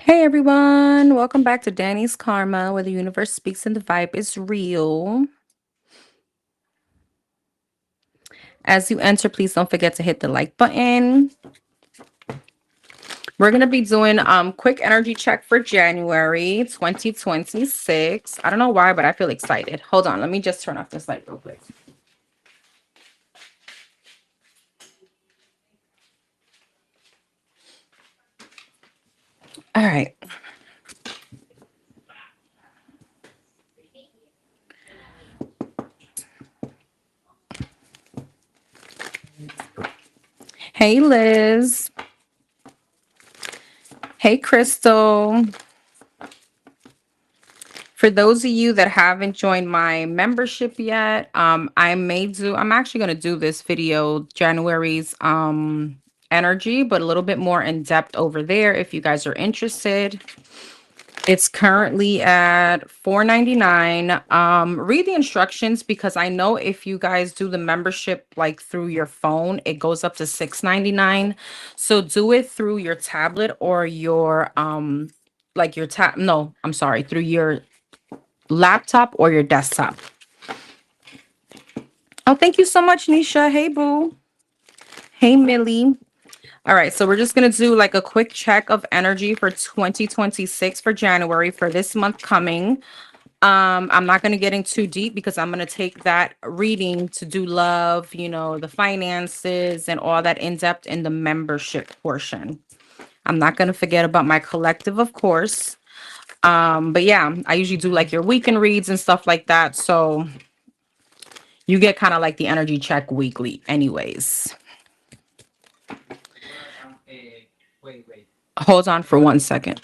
Hey everyone, welcome back to Danny's Karma, where the universe speaks and the vibe is real. As you enter, please don't forget to hit the like button. We're gonna be doing quick energy check for January 2026. I don't know why, but I feel excited. Hold on, let me just turn off this light real quick. All right. Hey Liz. Hey Crystal. For those of you that haven't joined my membership yet, I'm actually going to do this video, January's energy, but a little bit more in depth over there if you guys are interested. It's currently at $4.99. Read the instructions because I know if you guys do the membership like through your phone, it goes up to $6.99. So do it through your tablet or your like your tab no, I'm sorry, through your laptop or your desktop. Oh, thank you so much, Nisha. Hey, boo. Hey, Millie. All right, so we're just going to do like a quick check of energy for 2026 for January for this month coming. I'm not going to get in too deep because I'm going to take that reading to do love, the finances and all that in depth in the membership portion. I'm not going to forget about my collective, of course. But yeah, I usually do like your weekend reads and stuff like that. So you get kind of like the energy check weekly, anyways. Hold on for 1 second.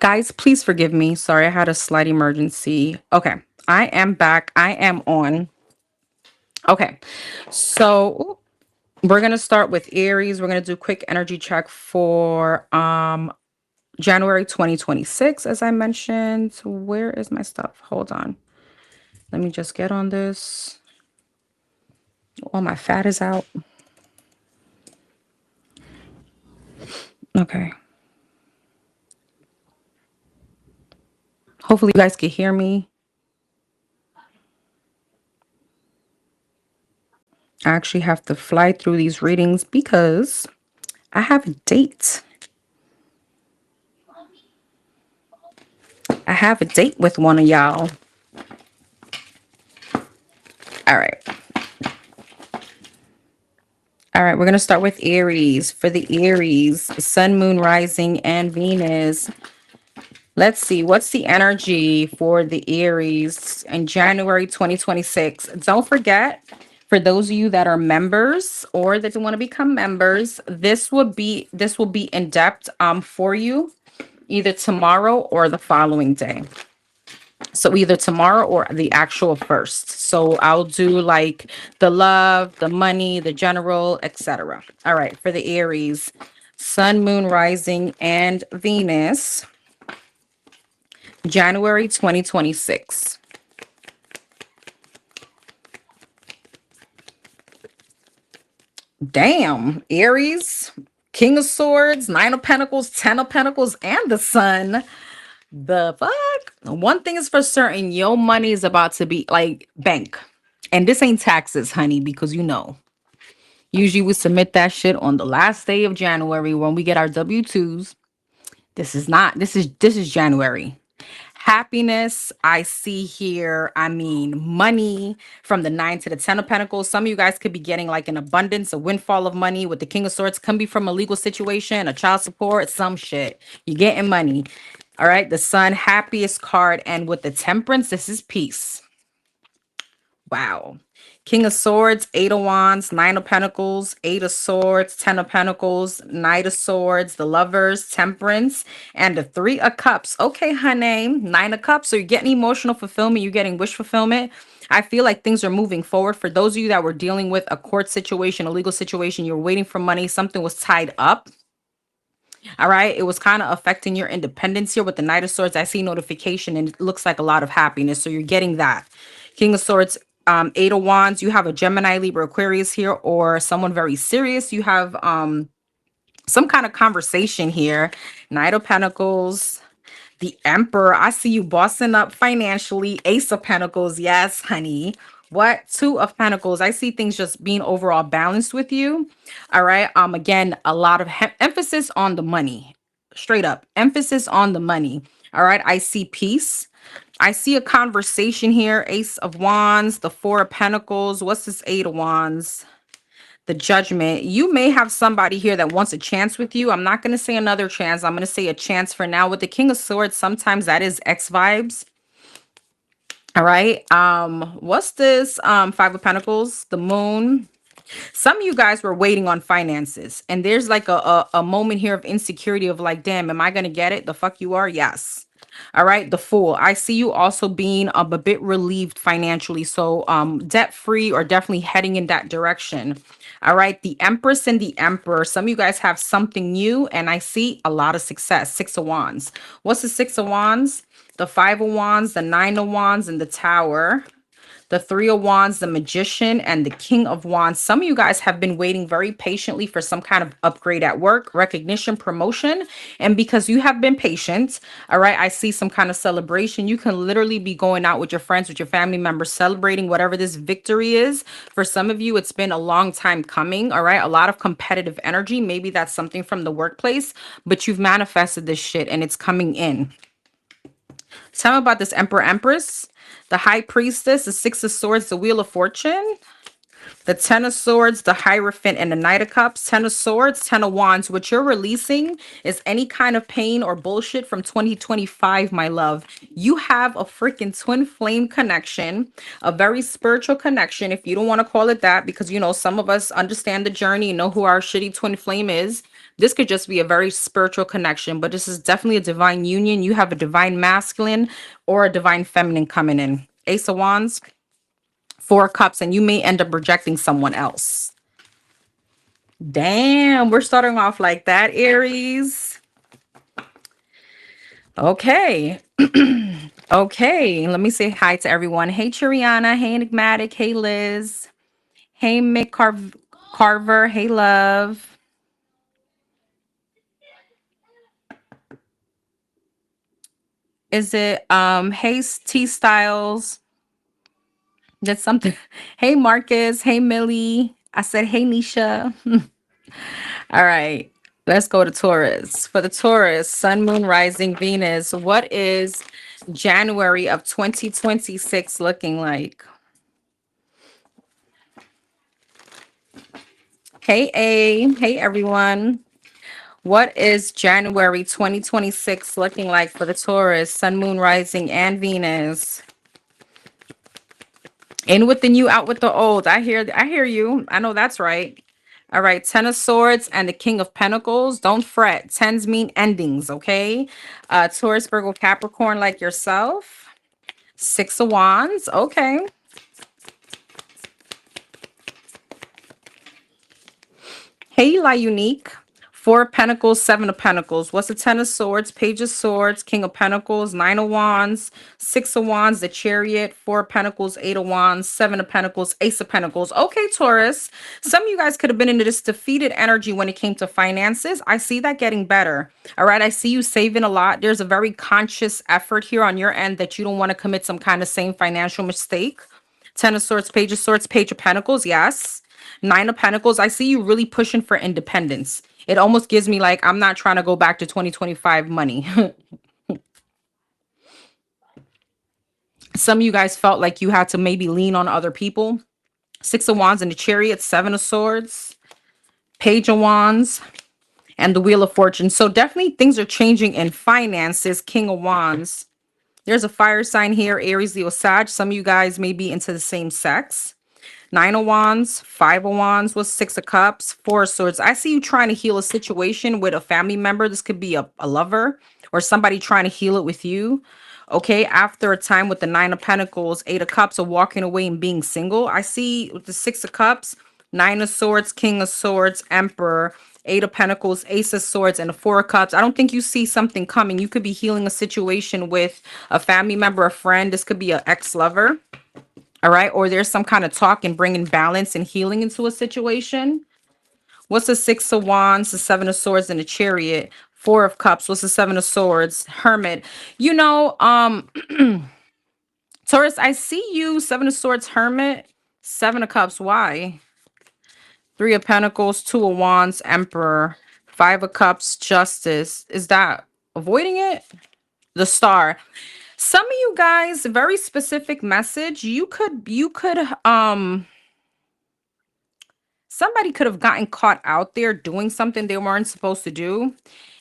Guys, please forgive me. Sorry, I had a slight emergency. Okay, I am back. I am on. Okay, so we're gonna start with Aries. We're gonna do a quick energy check for January 2026, as I mentioned. Where is my stuff? Hold on. Let me just get on this. All my fat is out. Okay. Hopefully you guys can hear me. I actually have to fly through these readings because I have a date. I have a date with one of y'all. All right. All right, we're going to start with Aries. For the Aries, Sun, Moon, Rising, and Venus. Let's see, what's the energy for the Aries in January 2026? Don't forget, for those of you that are members or that want to become members, this will be in depth for you either tomorrow or the following day. So either tomorrow or the actual first. So I'll do like the love, the money, the general, etc. All right, for the Aries, Sun, Moon, Rising, and Venus, January 2026. Damn, Aries, King of Swords, Nine of Pentacles, Ten of Pentacles, and the Sun. The fuck? One thing is for certain, your money is about to be like bank. And this ain't taxes, honey, because you know. Usually we submit that shit on the last day of January when we get our W-2s. This is not, this is January. Happiness, I see here. I mean, money from the 9 to the 10 of Pentacles. Some of you guys could be getting like an abundance, a windfall of money with the King of Swords. Can be from a legal situation, a child support, some shit. You're getting money. All right. The Sun, happiest card. And with the Temperance, this is peace. Wow. King of Swords, Eight of Wands, Nine of Pentacles, Eight of Swords, Ten of Pentacles, Knight of Swords, the Lovers, Temperance, and the Three of Cups. Okay, honey, Nine of Cups. So you're getting emotional fulfillment. You're getting wish fulfillment. I feel like things are moving forward. For those of you that were dealing with a court situation, a legal situation, you're waiting for money, something was tied up. All right. It was kind of affecting your independence here with the Knight of Swords. I see notification and it looks like a lot of happiness. So you're getting that. King of Swords, Eight of Wands. You have a Gemini, Libra, Aquarius here, or someone very serious. You have some kind of conversation here. Knight of Pentacles, the Emperor. I see you bossing up financially. Ace of Pentacles. Yes, honey. What? Two of Pentacles. I see things just being overall balanced with you. All right. Again, a lot of emphasis on the money. Straight up. Emphasis on the money. All right. I see peace. I see a conversation here. Ace of Wands, the Four of Pentacles. What's this Eight of Wands? The Judgment. You may have somebody here that wants a chance with you. I'm not going to say another chance. I'm going to say a chance for now. With the King of Swords, sometimes that is X vibes. All right. What's this? Five of Pentacles, the Moon. Some of you guys were waiting on finances, and there's like a moment here of insecurity of like, damn, am I going to get it? The fuck you are? Yes. All right, the Fool. I see you also being a bit relieved financially. So debt free or definitely heading in that direction. All right, the Empress and the Emperor. Some of you guys have something new, and I see a lot of success. Six of Wands. What's the Six of Wands? The Five of Wands, the Nine of Wands, and the Tower. The Three of Wands, the Magician, and the King of Wands. Some of you guys have been waiting very patiently for some kind of upgrade at work, recognition, promotion. And because you have been patient, all right, I see some kind of celebration. You can literally be going out with your friends, with your family members, celebrating whatever this victory is. For some of you, it's been a long time coming, all right? A lot of competitive energy. Maybe that's something from the workplace, but you've manifested this shit and it's coming in. Tell me about this Emperor Empress, the High Priestess, the Six of Swords, the Wheel of Fortune, the Ten of Swords, the Hierophant, and the Knight of Cups. Ten of Swords, Ten of Wands. What you're releasing is any kind of pain or bullshit from 2025, my love. You have a freaking twin flame connection, a very spiritual connection, if you don't want to call it that, because, you know, some of us understand the journey and know who our shitty twin flame is. This could just be a very spiritual connection, but this is definitely a divine union. You have a divine masculine or a divine feminine coming in. Ace of Wands, Four of Cups, and you may end up rejecting someone else. Damn, we're starting off like that, Aries. Okay. Okay, let me say hi to everyone. Hey, Chiriana. Hey, Enigmatic. Hey, Liz. Hey, Carver. Hey, love. Is it hey T Styles? That's something. Hey, Marcus. Hey, Millie. I said hey, Nisha. All right. Let's go to Taurus. For the Taurus, Sun, Moon, Rising, Venus. What is January of 2026 looking like? Hey, A. Hey, everyone. What is January 2026 looking like for the Taurus, Sun, Moon, Rising, and Venus? In with the new, out with the old. I hear you. I know that's right. All right, Ten of Swords and the King of Pentacles. Don't fret. Tens mean endings, okay? Taurus, Virgo, Capricorn like yourself. Six of Wands. Okay. Hey, La Unique. Four of Pentacles, Seven of Pentacles. What's the Ten of Swords, Page of Swords, King of Pentacles, Nine of Wands, Six of Wands, the Chariot, Four of Pentacles, Eight of Wands, Seven of Pentacles, Ace of Pentacles. Okay, Taurus. Some of you guys could have been into this defeated energy when it came to finances. I see that getting better. All right, I see you saving a lot. There's a very conscious effort here on your end that you don't want to commit some kind of same financial mistake. Ten of Swords, Page of Pentacles. Yes. Nine of Pentacles. I see you really pushing for independence. It almost gives me like, I'm not trying to go back to 2025 money. Some of you guys felt like you had to maybe lean on other people. Six of Wands and the Chariot, Seven of Swords, Page of Wands, and the Wheel of Fortune. So definitely things are changing in finances. King of Wands. There's a fire sign here, Aries, Leo, Sag. Some of you guys may be into the same sex. Nine of Wands, Five of Wands was Six of Cups, Four of Swords. I see you trying to heal a situation with a family member. This could be a lover or somebody trying to heal it with you. Okay, after a time with the Nine of Pentacles, Eight of Cups, or walking away and being single. I see with the Six of Cups, Nine of Swords, King of Swords, Emperor, Eight of Pentacles, Ace of Swords, and the Four of Cups. I don't think you see something coming. You could be healing a situation with a family member, a friend. This could be an ex-lover. All right. Or there's some kind of talk and bringing balance and healing into a situation. What's the Six of Wands, the Seven of Swords, and the Chariot? Four of Cups. What's the Seven of Swords? Hermit. You know, Taurus, I see you. Seven of Swords, Hermit. Seven of Cups. Why? Three of Pentacles, Two of Wands, Emperor. Five of Cups, Justice. Is that avoiding it? The Star. Some of you guys, very specific message. Somebody could have gotten caught out there doing something they weren't supposed to do.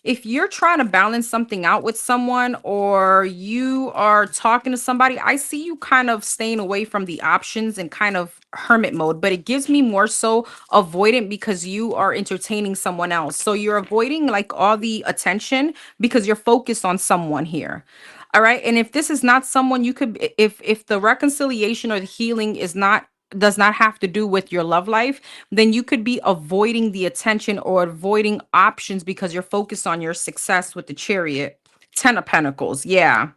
If you're trying to balance something out with someone or you are talking to somebody, I see you kind of staying away from the options and kind of hermit mode, but it gives me more so avoidant because you are entertaining someone else. So you're avoiding like all the attention because you're focused on someone here. All right. And if this is not someone you could, if the reconciliation or the healing is not, does not have to do with your love life, then you could be avoiding the attention or avoiding options because you're focused on your success with the Chariot. Ten of Pentacles. Yeah.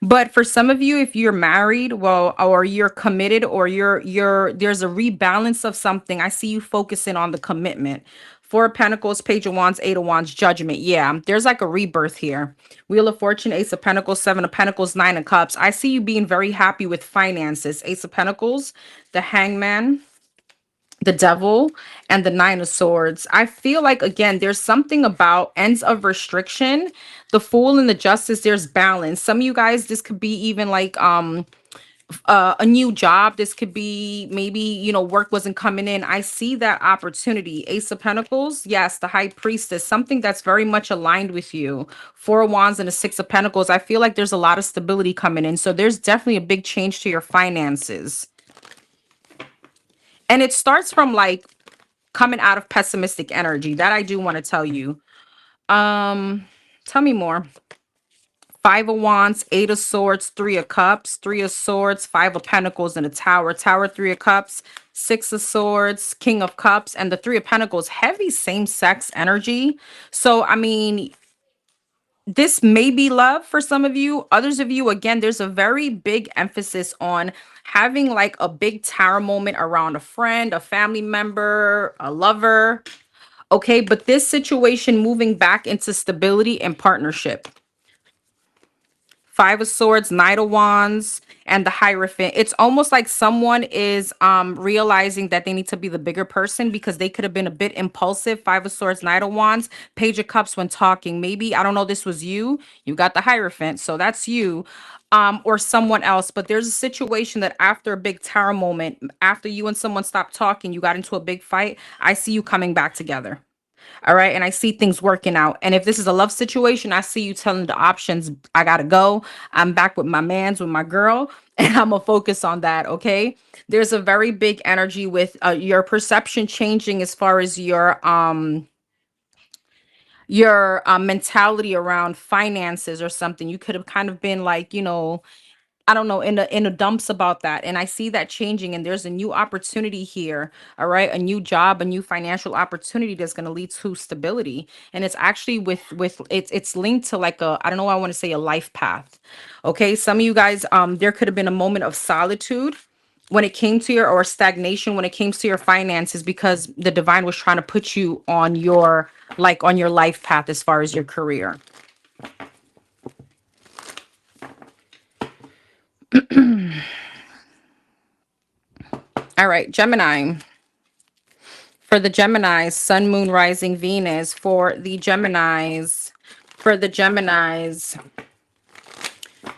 But for some of you, if you're married, well, or you're committed, or there's a rebalance of something. I see you focusing on the commitment. Four of Pentacles, Page of Wands, Eight of Wands, Judgment. Yeah, there's like a rebirth here. Wheel of Fortune, Ace of Pentacles, Seven of Pentacles, Nine of Cups. I see you being very happy with finances. Ace of Pentacles, the Hangman, the Devil, and the Nine of Swords. I feel like, again, there's something about ends of restriction, the Fool and the Justice. There's balance. Some of you guys, this could be even like a new job. This could be maybe, work wasn't coming in. I see that opportunity. Ace of Pentacles, yes, the High Priestess, something that's very much aligned with you. Four of Wands and the Six of Pentacles. I feel like there's a lot of stability coming in, so there's definitely a big change to your finances. And it starts from like coming out of pessimistic energy. That I do want to tell you. Um, Tell me more. Five of Wands, Eight of Swords, Three of Cups, Three of Swords, Five of Pentacles, and a Tower. Tower, Three of Cups, Six of Swords, King of Cups, and the Three of Pentacles. Heavy same-sex energy. So, I mean, this may be love for some of you. Others of you, again, there's a very big emphasis on having like a big tower moment around a friend, a family member, a lover. Okay, but this situation moving back into stability and partnership. Five of Swords, Knight of Wands, and the Hierophant. It's almost like someone is realizing that they need to be the bigger person because they could have been a bit impulsive. Five of Swords, Knight of Wands, Page of Cups when talking. Maybe, I don't know, this was you. You got the Hierophant, so that's you. Or someone else. But there's a situation that after a big tower moment, after you and someone stopped talking, you got into a big fight. I see you coming back together. All right. And I see things working out. And if this is a love situation, I see you telling the options, I got to go. I'm back with my mans, with my girl, and I'm going to focus on that. Okay. There's a very big energy with your perception changing as far as your mentality around finances or something. You could have kind of been like, I don't know, in the dumps about that. And I see that changing and there's a new opportunity here. All right. A new job, a new financial opportunity that's going to lead to stability. And it's actually with it's linked to like a, I don't know, I want to say a life path. Okay. Some of you guys, there could have been a moment of solitude when it came to your, or stagnation when it came to your finances, because the divine was trying to put you on your, like on your life path as far as your career. All right, Gemini. For the Geminis, Sun, Moon, Rising, Venus. For the Geminis,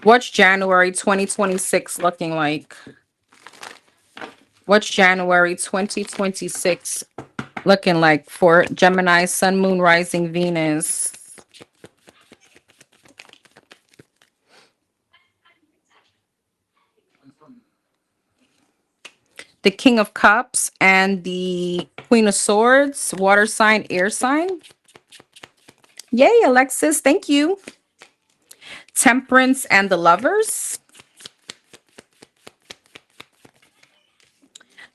what's January 2026 looking like? What's January 2026 looking like for Gemini, Sun, Moon, Rising, Venus? The King of Cups and the Queen of Swords, water sign, air sign. Yay, Alexis, thank you. Temperance and the Lovers.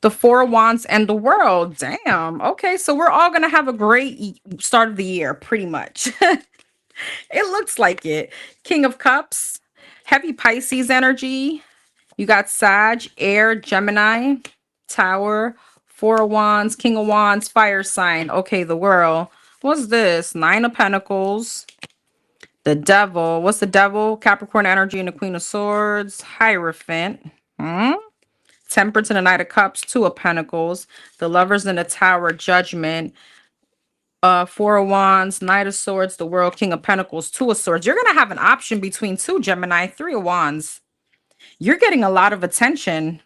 The Four of Wands and the World. Damn. Okay, so we're all going to have a great start of the year, pretty much. It looks like it. King of Cups, heavy Pisces energy. You got Sag, Air, Gemini, Tower, Four of Wands, King of Wands, fire sign. Okay, the World. What's this? Nine of Pentacles. The Devil. What's the Devil? Capricorn energy and the Queen of Swords. Hierophant. Hmm? Temperance and the Knight of Cups. Two of Pentacles. The Lovers in the Tower. Judgment. Four of Wands, Knight of Swords, the World, King of Pentacles, Two of Swords. You're going to have an option between two, Gemini. Three of Wands. You're getting a lot of attention.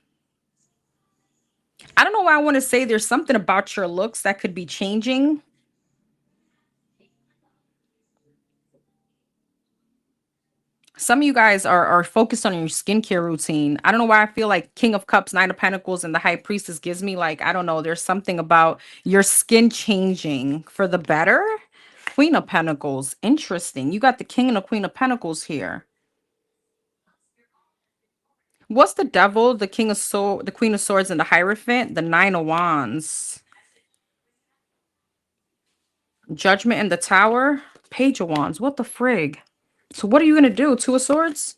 I don't know why I want to say there's something about your looks that could be changing. Some of you guys are focused on your skincare routine. I don't know why I feel like King of Cups, Nine of Pentacles, and the High Priestess gives me like, I don't know, there's something about your skin changing for the better. Queen of Pentacles. Interesting. You got the King and the Queen of Pentacles here. What's the Devil, the King of Swords, the Queen of Swords, and the Hierophant? The Nine of Wands. Judgment and the Tower. Page of Wands. What the frig? So what are you going to do? Two of Swords?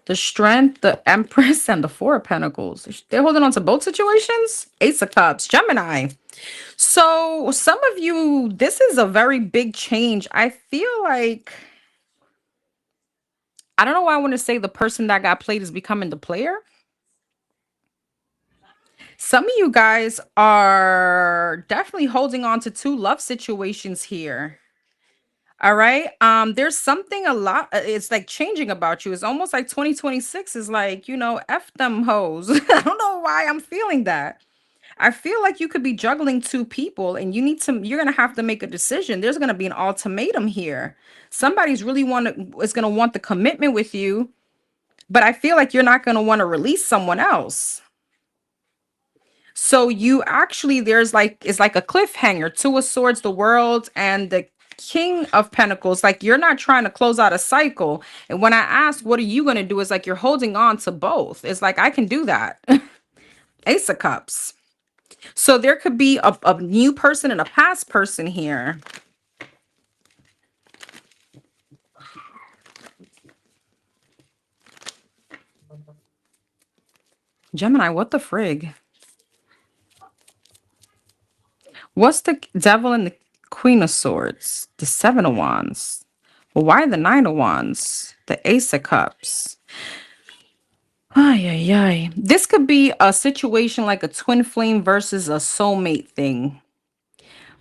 The Strength, the Empress, and the Four of Pentacles. They're holding on to both situations. Ace of Cups. Gemini. So some of you, this is a very big change. I feel like, I don't know why I want to say the person that got played is becoming the player. Some of you guys are definitely holding on to two love situations here. All right. There's something a lot, it's like changing about you. It's almost like 2026 is like, F them hoes. I don't know why I'm feeling that. I feel like you could be juggling two people and you're gonna have to make a decision. There's gonna be an ultimatum here. Somebody's really is gonna want the commitment with you, but I feel like you're not gonna want to release someone else. So you actually, there's like, it's like a cliffhanger. Two of Swords, the World, and the King of Pentacles. Like you're not trying to close out a cycle. And when I ask, what are you going to do? It's like you're holding on to both. It's like, I can do that. Ace of Cups. So there could be a new person and a past person here. Gemini, what the frig? What's the Devil and the Queen of Swords? The Seven of Wands. Well, why the Nine of Wands? The Ace of Cups. Ay, ay, ay. This could be a situation like a twin flame versus a soulmate thing.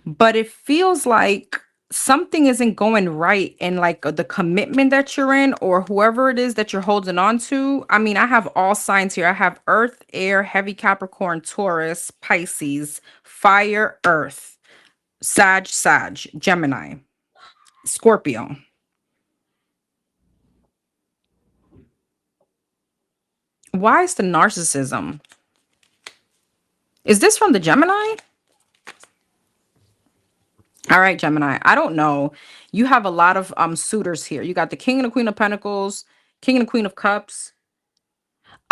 But it feels like something isn't going right in like the commitment that you're in or whoever it is that you're holding on to. I mean, I have all signs here. I have Earth, Air, Heavy Capricorn, Taurus, Pisces, Fire, Earth, Sag, Gemini, Scorpio. Why is the narcissism? Is this from the Gemini? All right, Gemini. I don't know. You have a lot of suitors here. You got the King and the Queen of Pentacles, King and the Queen of Cups.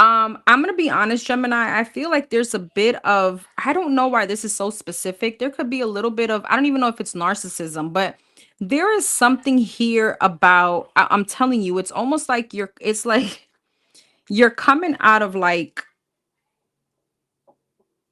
I'm gonna be honest, Gemini. I feel like there's a bit of, I don't know why this is so specific. There could be a little bit of, I don't even know if it's narcissism, but there is something here about, I'm telling you, it's almost like it's like you're coming out of like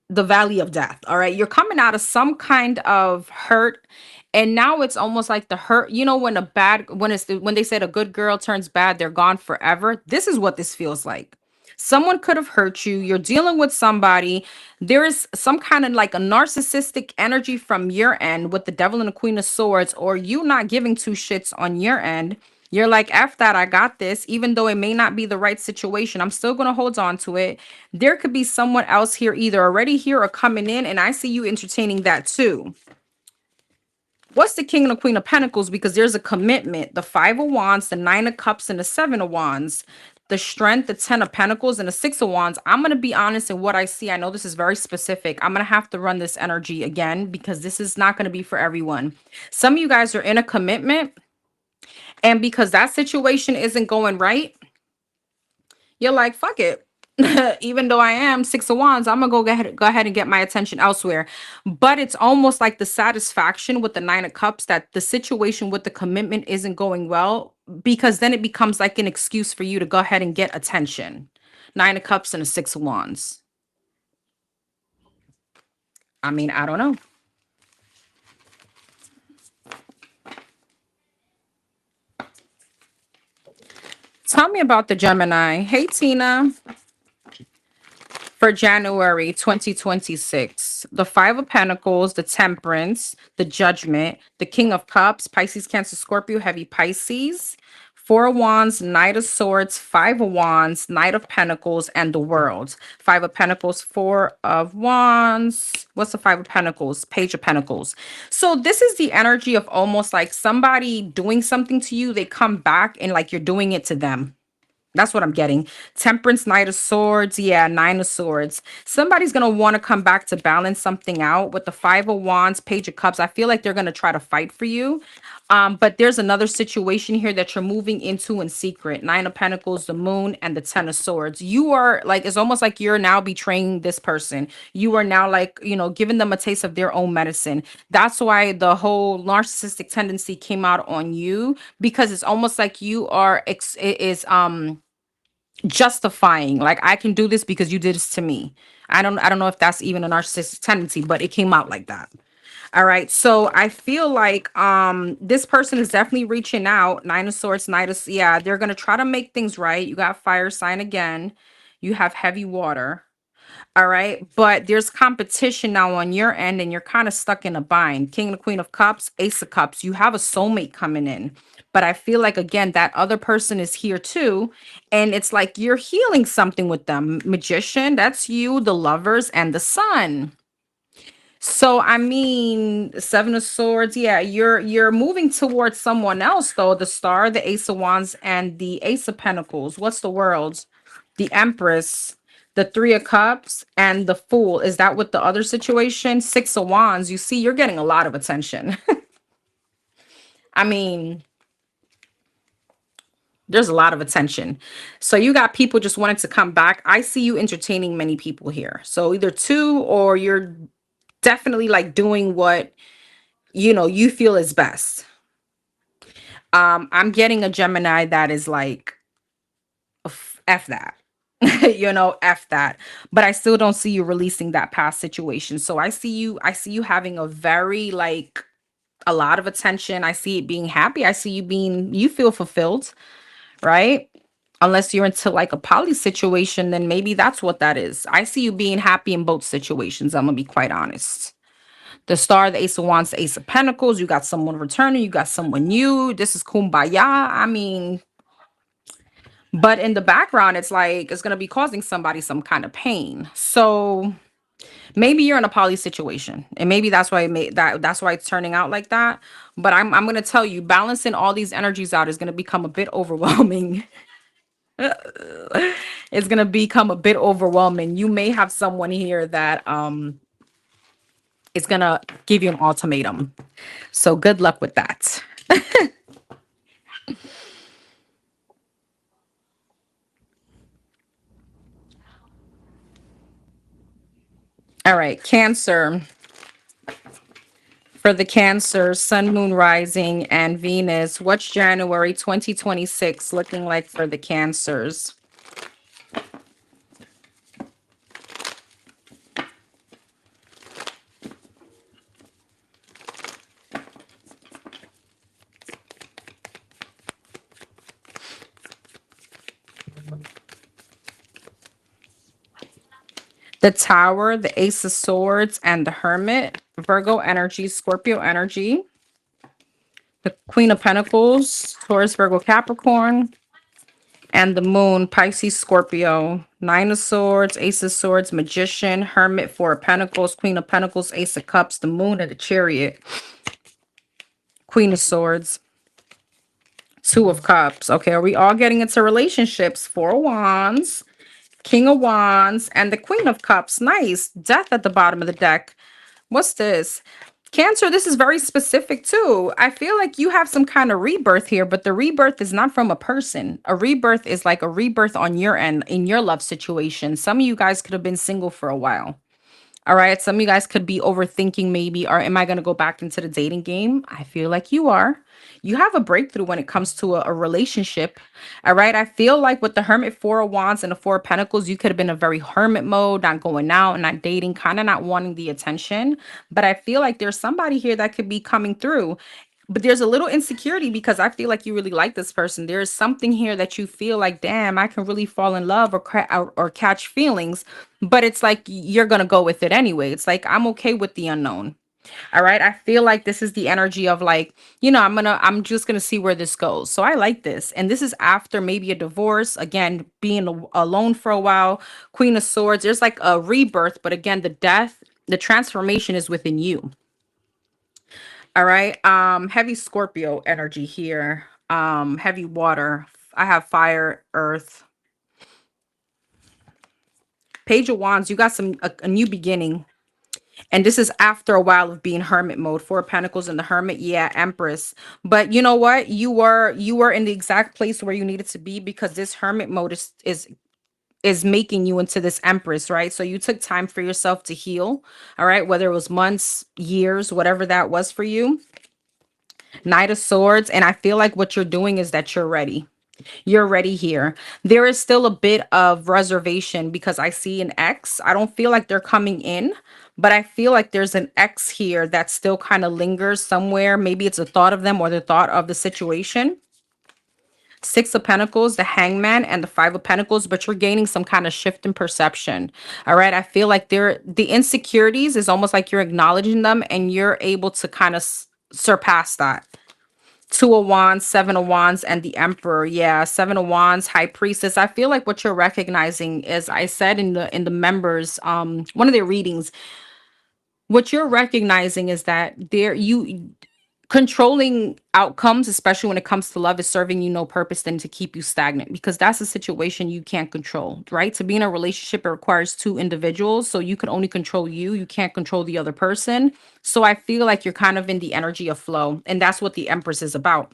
the valley of death. All right. You're coming out of some kind of hurt. And now it's almost like the hurt, when when they said a good girl turns bad, they're gone forever. This is what this feels like. Someone could have hurt you. You're dealing with somebody. There is some kind of like a narcissistic energy from your end with the Devil and the Queen of Swords, or you not giving two shits on your end. You're like, F that, I got this. Even though it may not be the right situation, I'm still going to hold on to it. There could be someone else here, either already here or coming in, and I see you entertaining that too. What's the King and the Queen of Pentacles? Because there's a commitment. The Five of Wands, the Nine of Cups, and the Seven of Wands. The Strength, the Ten of Pentacles, and the Six of Wands. I'm going to be honest in what I see. I know this is very specific. I'm going to have to run this energy again because this is not going to be for everyone. Some of you guys are in a commitment, and because that situation isn't going right, you're like, fuck it. Even though I am Six of Wands, I'm gonna go ahead and get my attention elsewhere. But it's almost like the satisfaction with the Nine of Cups that the situation with the commitment isn't going well, because then it becomes like an excuse for you to go ahead and get attention. Nine of Cups and a Six of Wands. I mean, I don't know. Tell me about the Gemini. Hey, Tina. For January 2026, the Five of Pentacles, the Temperance, the Judgment, the King of Cups, Pisces, Cancer, Scorpio, heavy Pisces, Four of Wands, Knight of Swords, Five of Wands, Knight of Pentacles, and the World. Five of Pentacles, Four of Wands. What's the Five of Pentacles? Page of Pentacles. So this is the energy of almost like somebody doing something to you. They come back and like you're doing it to them. That's what I'm getting. Temperance, Knight of Swords. Yeah, Nine of Swords. Somebody's going to want to come back to balance something out with the Five of Wands, Page of Cups. I feel like they're going to try to fight for you. But there's another situation here that you're moving into in secret. Nine of Pentacles, the Moon, and the Ten of Swords. You are like, it's almost like you're now betraying this person. You are now like, giving them a taste of their own medicine. That's why the whole narcissistic tendency came out on you, because it's almost like you are, justifying, like, I can do this because you did this to me. I don't know if that's even a narcissistic tendency, but it came out like that. All right, so I feel like this person is definitely reaching out. Nine of Swords, Knight of, yeah, they're gonna try to make things right. You got fire sign again, you have heavy water. All right. But there's competition now on your end, and you're kind of stuck in a bind. King and the Queen of Cups, Ace of Cups. You have a soulmate coming in. But I feel like, again, that other person is here too. And it's like you're healing something with them. Magician, that's you, the Lovers, and the Sun. So I mean, Seven of Swords, yeah, you're moving towards someone else though. The Star, the Ace of Wands, and the Ace of Pentacles. What's the World? The Empress, The Three of Cups and the Fool. Is that with the other situation? Six of Wands. You see, you're getting a lot of attention. I mean, there's a lot of attention. So you got people just wanting to come back. I see you entertaining many people here. So either two, or you're definitely like doing what you feel is best. I'm getting a Gemini that is like F that. F that. But I still don't see you releasing that past situation. So I see you having a very like a lot of attention. I see it being happy. I see you feel fulfilled, right? Unless you're into like a poly situation, then maybe that's what that is. I see you being happy in both situations. I'm gonna be quite honest. The Star, the Ace of Wands, the Ace of Pentacles. You got someone returning. You got someone new. This is kumbaya. I mean, but in the background, it's like it's gonna be causing somebody some kind of pain. So maybe you're in a poly situation, and maybe that's why it made that. That's why it's turning out like that. But I'm gonna tell you, balancing all these energies out is gonna become a bit overwhelming. It's gonna become a bit overwhelming. You may have someone here that is gonna give you an ultimatum. So good luck with that. All right, Cancer. For the Cancer, Sun, Moon, Rising, and Venus, what's January 2026 looking like for the Cancers? The Tower, the Ace of Swords, and the Hermit. Virgo energy, Scorpio energy. The Queen of Pentacles, Taurus, Virgo, Capricorn. And the Moon, Pisces, Scorpio. Nine of Swords, Ace of Swords, Magician, Hermit, Four of Pentacles, Queen of Pentacles, Ace of Cups, the Moon, and the Chariot. Queen of Swords, Two of Cups. Okay, are we all getting into relationships? Four of Wands, King of Wands, and the Queen of Cups. Nice. Death at the bottom of the deck. What's this? Cancer, this is very specific too. I feel like you have some kind of rebirth here, but the rebirth is not from a person. A rebirth is like a rebirth on your end in your love situation. Some of you guys could have been single for a while. All right. Some of you guys could be overthinking maybe, or am I going to go back into the dating game? I feel like you are. You have a breakthrough when it comes to a relationship. All right. I feel like with the Hermit, Four of Wands, and the Four of Pentacles, you could have been a very hermit mode, not going out, not dating, kind of not wanting the attention. But I feel like there's somebody here that could be coming through. But there's a little insecurity because I feel like you really like this person. There's something here that you feel like, damn, I can really fall in love or catch feelings. But it's like you're gonna go with it anyway. It's like I'm okay with the unknown. All right. I feel like this is the energy of like, I'm just gonna see where this goes. So I like this. And this is after maybe a divorce, again, being alone for a while. Queen of Swords. There's like a rebirth, but again, the transformation is within you. All right. Heavy Scorpio energy here. Heavy water. I have fire, earth. Page of Wands, you got a new beginning. And this is after a while of being hermit mode. Four of Pentacles and the Hermit. Yeah, Empress. But you know what? You were in the exact place where you needed to be because this hermit mode is making you into this Empress, right? So you took time for yourself to heal. All right, whether it was months, years, whatever that was for you. Knight of Swords. And I feel like what you're doing is that you're ready. You're ready here. There is still a bit of reservation because I see an X. I don't feel like they're coming in, but I feel like there's an X here that still kind of lingers somewhere. Maybe it's a thought of them or the thought of the situation. Six of Pentacles, the Hangman, and the Five of Pentacles, but you're gaining some kind of shift in perception. All right. I feel like the insecurities is almost like you're acknowledging them and you're able to kind of surpass that. Two of Wands, Seven of Wands, and the Emperor. Yeah, Seven of Wands, High Priestess. I feel like what you're recognizing is, I said in the members, one of their readings, what you're recognizing is that Controlling outcomes, especially when it comes to love, is serving you no purpose than to keep you stagnant, because that's a situation you can't control, right? To be in a relationship, it requires two individuals. So you can only control you. You can't control the other person. So I feel like you're kind of in the energy of flow. And that's what the Empress is about.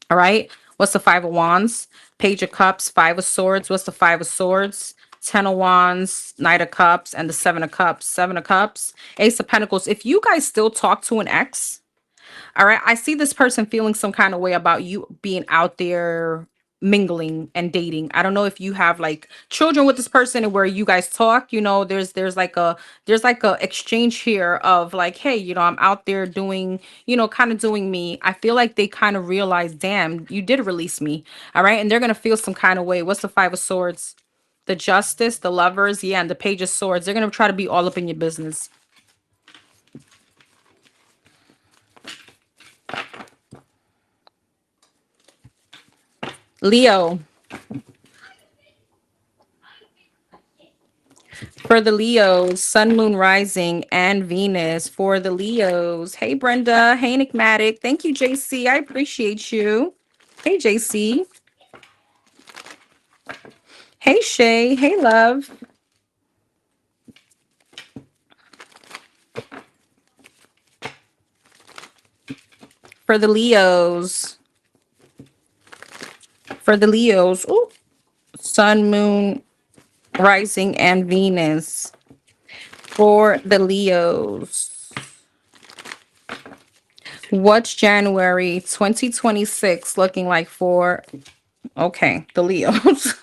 All right. What's the Five of Wands? Page of Cups, Five of Swords. What's the Five of Swords? Ten of Wands, Knight of Cups, and the Seven of Cups. Seven of Cups, Ace of Pentacles. If you guys still talk to an ex, all right, I see this person feeling some kind of way about you being out there mingling and dating. I don't know if you have like children with this person and where you guys talk, there's like a exchange here of like, hey, I'm out there doing, kind of doing me. I feel like they kind of realize, damn, you did release me. All right, and they're going to feel some kind of way. What's the Five of Swords? The Justice, the Lovers, yeah, and the Page of Swords. They're going to try to be all up in your business. Leo. For the Leos, Sun, Moon, Rising, and Venus. For the Leos. Hey, Brenda. Hey, Enigmatic. Thank you, JC. I appreciate you. Hey, JC. Hey, Shay. Hey, love. For the Leos. For the Leos. Ooh. Sun, Moon, Rising, and Venus. For the Leos. What's January 2026 looking like for, okay, the Leos?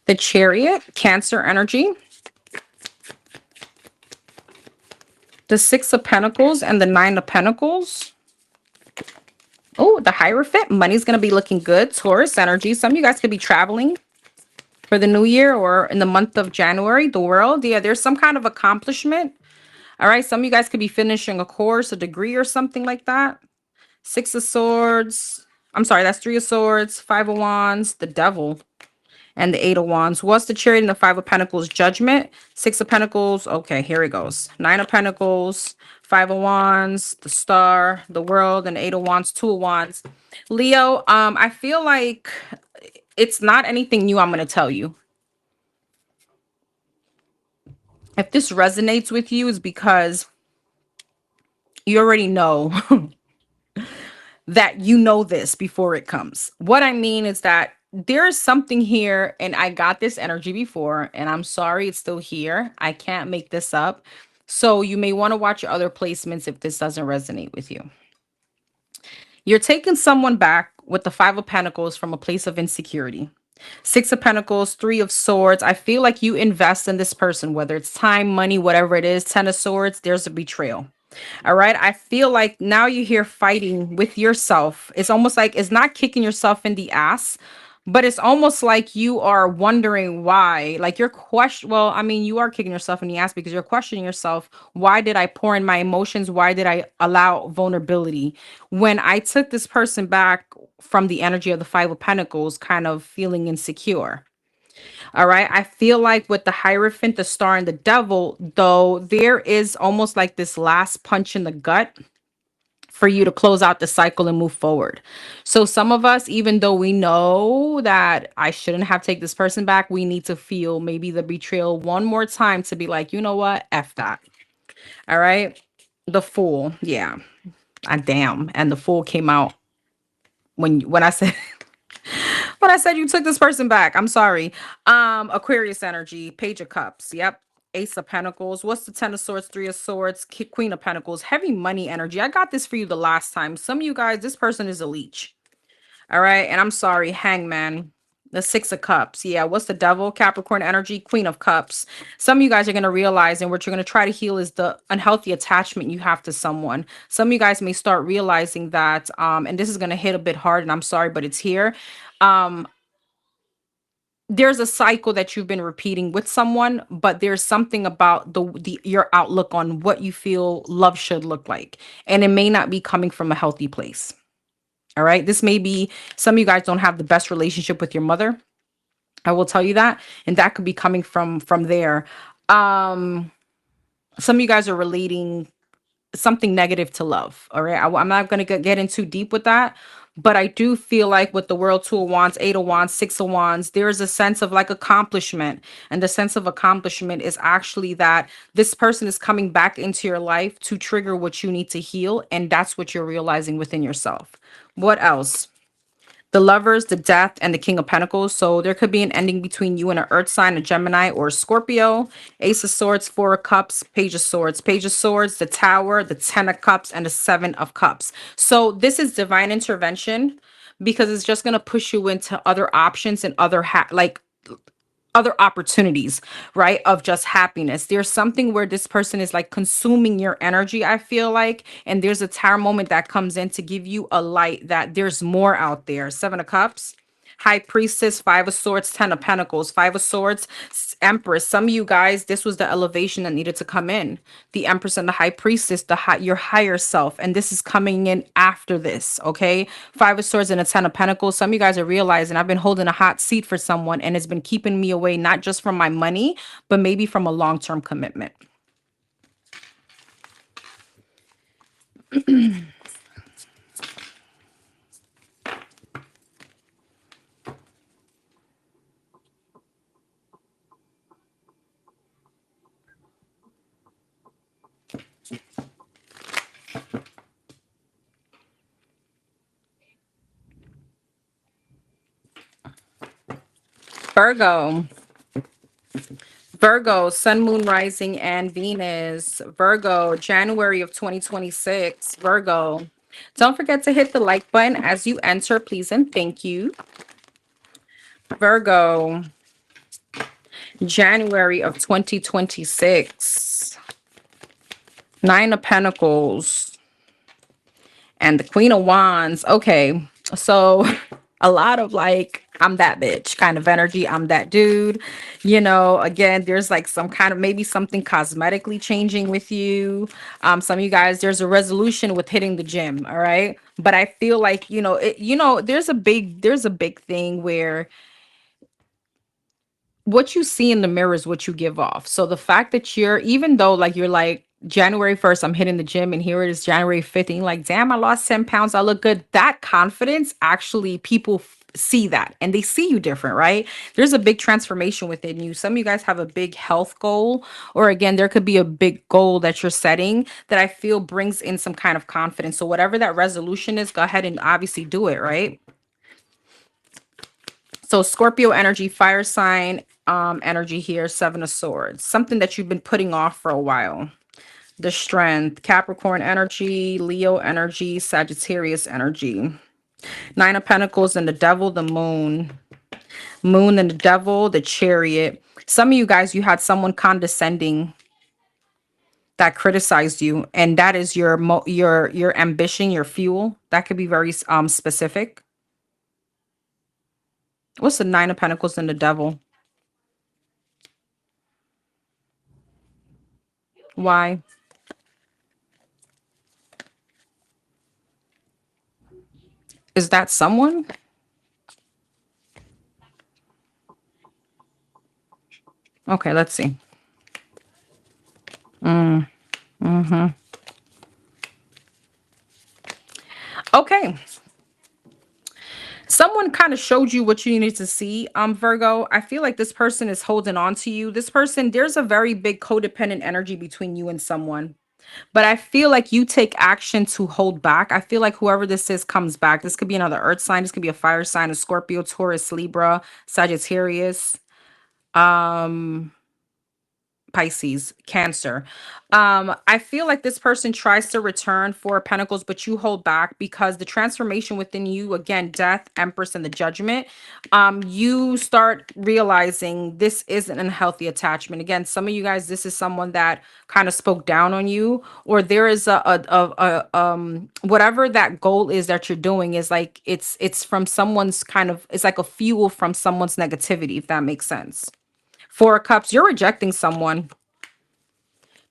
The Chariot, Cancer energy. The Six of Pentacles and the Nine of Pentacles. Oh, the Hierophant. Money's going to be looking good. Taurus energy. Some of you guys could be traveling for the new year or in the month of January. The World. Yeah, there's some kind of accomplishment. All right. Some of you guys could be finishing a course, a degree, or something like that. Six of Swords. I'm sorry, that's Three of Swords. Five of Wands. The Devil. And the Eight of Wands. What's the Chariot and the Five of Pentacles? Judgment. Six of Pentacles. Okay, here it goes. Nine of Pentacles. Five of Wands. The Star. The World. And Eight of Wands. Two of Wands. Leo, I feel like it's not anything new I'm going to tell you. If this resonates with you, is because you already know that you know this before it comes. What I mean is that there's something here, and I got this energy before, and I'm sorry it's still here. I can't make this up. So you may want to watch your other placements if this doesn't resonate with you. You're taking someone back with the Five of Pentacles from a place of insecurity. Six of Pentacles, Three of Swords. I feel like you invest in this person, whether it's time, money, whatever it is. Ten of Swords, there's a betrayal. All right. I feel like now you're here fighting with yourself. It's almost like it's not kicking yourself in the ass, but it's almost like you are wondering why. Like you're well, I mean, you are kicking yourself in the ass because you're questioning yourself. Why did I pour in my emotions? Why did I allow vulnerability? When I took this person back from the energy of the Five of Pentacles, kind of feeling insecure. All right. I feel like with the Hierophant, the Star, and the Devil, though, there is almost like this last punch in the gut for you to close out the cycle and move forward. So some of us, even though we know that I shouldn't have taken this person back, we need to feel maybe the betrayal one more time to be like, you know what? F that. All right. The Fool. Yeah. Damn. And the Fool came out when I said but I said you took this person back. I'm sorry. Aquarius energy, Page of Cups. Yep. Ace of Pentacles. What's the Ten of Swords, Three of Swords, Queen of Pentacles? Heavy money energy. I got this for you the last time. Some of you guys, this person is a leech. All right. And I'm sorry, Hangman. The Six of Cups. Yeah. What's the Devil? Capricorn energy, Queen of Cups. Some of you guys are going to realize, and what you're going to try to heal is the unhealthy attachment you have to someone. Some of you guys may start realizing that, and this is going to hit a bit hard, and I'm sorry, but it's here. There's a cycle that you've been repeating with someone, but there's something about the your outlook on what you feel love should look like, and it may not be coming from a healthy place. All right, this may be some of you guys don't have the best relationship with your mother. I will tell you that. And that could be coming from there. Um, some of you guys are relating something negative to love. All right. I'm not going to get in too deep with that. But I do feel like with the World Two of Wands, Eight of Wands, Six of Wands, there is a sense of like accomplishment. And the sense of accomplishment is actually that this person is coming back into your life to trigger what you need to heal. And that's what you're realizing within yourself. What else? The Lovers, the Death, and the King of Pentacles. So there could be an ending between you and an Earth sign, a Gemini, or a Scorpio. Ace of Swords, Four of Cups, Page of Swords. Page of Swords, the Tower, the Ten of Cups, and the Seven of Cups. So this is divine intervention because it's just going to push you into other options and other opportunities, right? Of just happiness. There's something where this person is like consuming your energy, I feel like. And there's a tower moment that comes in to give you a light that there's more out there. Seven of Cups. High Priestess, Five of Swords, Ten of Pentacles, Five of Swords, Empress. Some of you guys, this was the elevation that needed to come in. The Empress and the High Priestess, your higher self, and this is coming in after this. Okay, Five of Swords and a Ten of Pentacles. Some of you guys are realizing I've been holding a hot seat for someone, and it's been keeping me away not just from my money, but maybe from a long-term commitment. Virgo. Virgo, Sun, Moon, Rising, and Venus. Virgo, January of 2026. Virgo. Don't forget to hit the like button as you enter, please, and thank you. Virgo, January of 2026. Nine of Pentacles and the Queen of Wands. Okay, so a lot of like, I'm that bitch kind of energy. I'm that dude. You know, again, there's like some kind of maybe something cosmetically changing with you. Some of you guys, there's a resolution with hitting the gym. All right. But I feel like, there's a big thing where what you see in the mirror is what you give off. So the fact that even though like you're like January 1st, I'm hitting the gym and here it is January 5th, and you're like, damn, I lost 10 pounds. I look good. That confidence, actually, people see that and they see you different, right? There's a big transformation within you. Some of you guys have a big health goal, or again, there could be a big goal that you're setting that I feel brings in some kind of confidence. So whatever that resolution is, go ahead and obviously do it, right? So Scorpio energy, fire sign energy here, Seven of Swords. Something that you've been putting off for a while. The Strength, Capricorn energy, Leo energy, Sagittarius energy. Nine of Pentacles and the Devil, the Moon. Moon and the Devil, the Chariot. Some of you guys, you had someone condescending that criticized you, and that is your ambition, your fuel. That could be very specific. What's the Nine of Pentacles and the Devil? Why? Is that someone? Okay, let's see. Okay. Someone kind of showed you what you needed to see, Virgo. I feel like this person is holding on to you. This person, there's a very big codependent energy between you and someone. But I feel like you take action to hold back. I feel like whoever this is comes back. This could be another earth sign. This could be a fire sign, a Scorpio, Taurus, Libra, Sagittarius. Pisces, Cancer. I feel like this person tries to return Four of Pentacles, but you hold back because the transformation within you, again, Death, Empress, and the Judgment, you start realizing this isn't a healthy attachment. Again, some of you guys, this is someone that kind of spoke down on you, or there is whatever that goal is that you're doing is like it's from someone's kind of, it's like a fuel from someone's negativity, if that makes sense. Four of Cups, you're rejecting someone.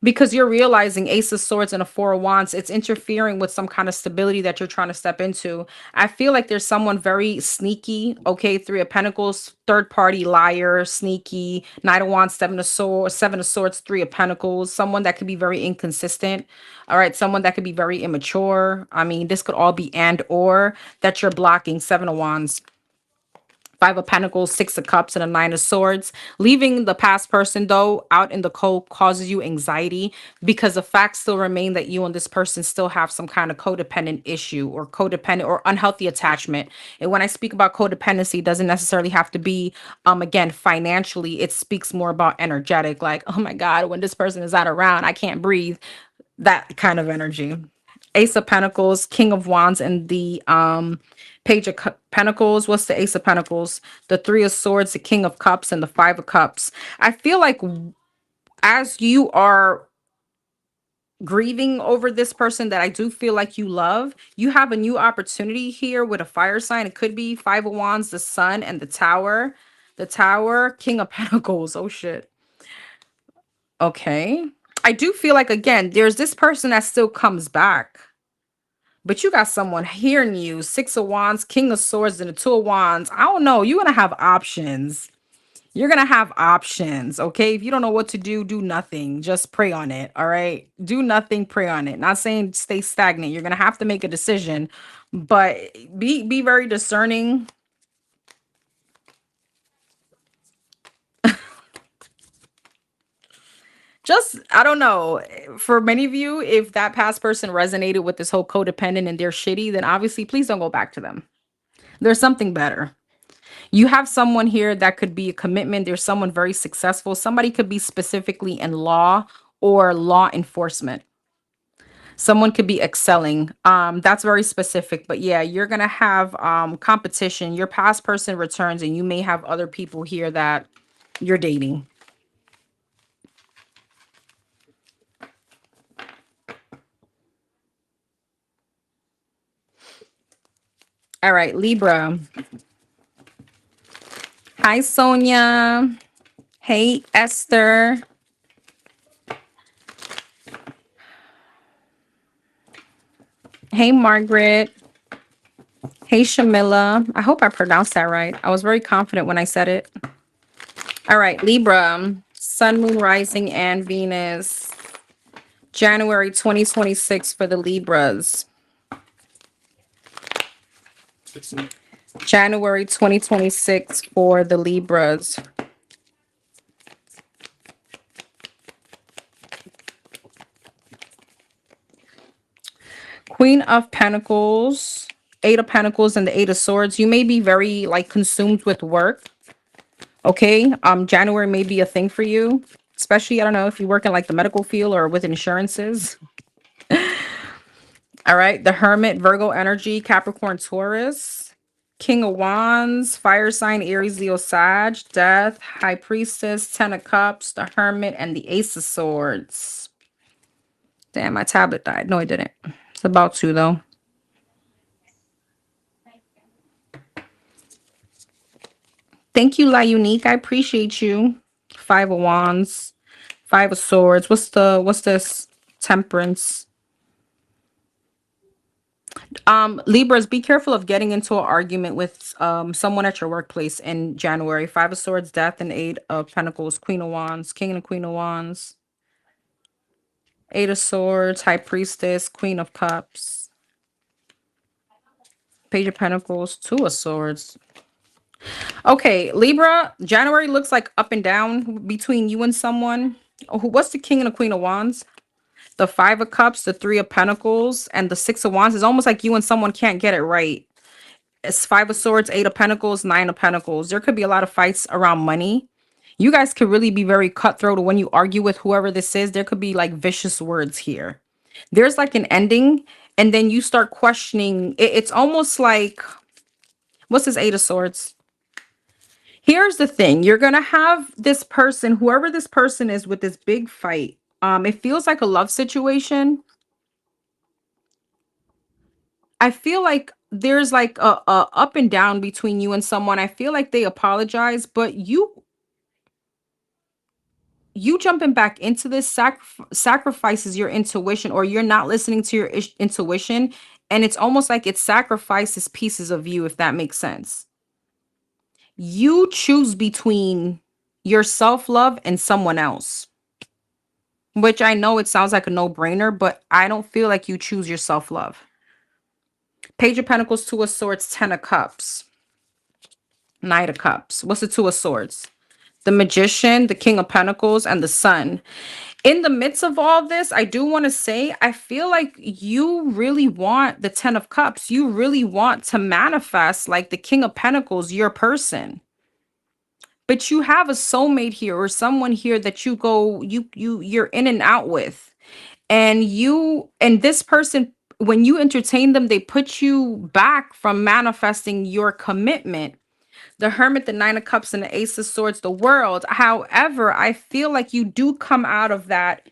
because you're realizing Ace of Swords and a Four of Wands, it's interfering with some kind of stability that you're trying to step into. I feel like there's someone very sneaky. Okay, Three of Pentacles, third party liar, sneaky. Knight of Wands, Seven of Swords, Three of Pentacles. Someone that could be very inconsistent. All right, someone that could be very immature. I mean, this could all be and or that you're blocking. Seven of Wands. Five of Pentacles, Six of Cups, and a Nine of Swords. Leaving the past person, though, out in the cold causes you anxiety because the facts still remain that you and this person still have some kind of codependent issue or codependent or unhealthy attachment. And when I speak about codependency, it doesn't necessarily have to be, again, financially. It speaks more about energetic, like, oh my God, when this person is not around, I can't breathe. That kind of energy. Ace of Pentacles, King of Wands, and the Page of Pentacles. What's the Ace of Pentacles? The Three of Swords, the King of Cups, and the Five of Cups. I feel like as you are grieving over this person that I do feel like you love, you have a new opportunity here with a fire sign. It could be Five of Wands, the Sun, and the Tower. The Tower, King of Pentacles. Oh shit. Okay. I do feel like, again, there's this person that still comes back. But you got someone hearing you. Six of Wands, King of Swords, and the Two of Wands. I don't know. You're going to have options. You're going to have options. Okay. If you don't know what to do, do nothing. Just pray on it. All right. Do nothing. Pray on it. Not saying stay stagnant. You're going to have to make a decision, but be very discerning. Just, I don't know. For many of you, if that past person resonated with this whole codependent and they're shitty, then obviously please don't go back to them. There's something better. You have someone here that could be a commitment. There's someone very successful. Somebody could be specifically in law or law enforcement. Someone could be excelling. That's very specific. But yeah, you're gonna have competition. Your past person returns, and you may have other people here that you're dating. All right, Libra. Hi, Sonia. Hey, Esther. Hey, Margaret. Hey, Shamila. I hope I pronounced that right. I was very confident when I said it. All right, Libra. Sun, Moon, Rising, and Venus. January 2026 for the Libras. January 2026 for the Libras. Queen of Pentacles, Eight of Pentacles, and the Eight of Swords. You may be very like consumed with work. Okay. January may be a thing for you, especially, I don't know, if you work in like the medical field or with insurances. All right. The Hermit, Virgo energy, Capricorn, Taurus. King of Wands, fire sign, Aries, Leo, Sag, Death, High Priestess, Ten of Cups, the Hermit, and the Ace of Swords. Damn, my tablet died. No, it didn't. It's about to, though. Thank you, La Unique. I appreciate you. Five of Wands, Five of Swords. What's this? Temperance. Libras, be careful of getting into an argument with someone at your workplace in January. Five of Swords, Death, and Eight of Pentacles, Queen of Wands, King and Queen of Wands, Eight of Swords, High Priestess, Queen of Cups, Page of Pentacles, Two of Swords. Okay, Libra, January looks like up and down between you and someone. Oh, what's the King and the Queen of Wands? The Five of Cups, the Three of Pentacles, and the Six of Wands. It's almost like you and someone can't get it right. It's Five of Swords, Eight of Pentacles, Nine of Pentacles. There could be a lot of fights around money. You guys could really be very cutthroat when you argue with whoever this is. There could be like vicious words here. There's like an ending, and then you start questioning. It's almost like, what's this Eight of Swords? Here's the thing. You're going to have this person, whoever this person is, with this big fight. It feels like a love situation. I feel like there's like a up and down between you and someone. I feel like they apologize, but you you jumping back into this sacrifices your intuition, or you're not listening to your intuition, and it's almost like it sacrifices pieces of you, if that makes sense. You choose between your self-love and someone else, which I know it sounds like a no-brainer, but I don't feel like you choose your self-love. Page of Pentacles, Two of Swords, Ten of Cups, Knight of Cups. What's the Two of Swords? The Magician, the King of Pentacles, and the Sun. In the midst of all this, I do want to say, I feel like you really want the Ten of Cups. You really want to manifest like the King of Pentacles, your person. But you have a soulmate here, or someone here that you're in and out with. And this person, when you entertain them, they put you back from manifesting your commitment. The Hermit, the Nine of Cups, and the Ace of Swords, the World. However, I feel like you do come out of that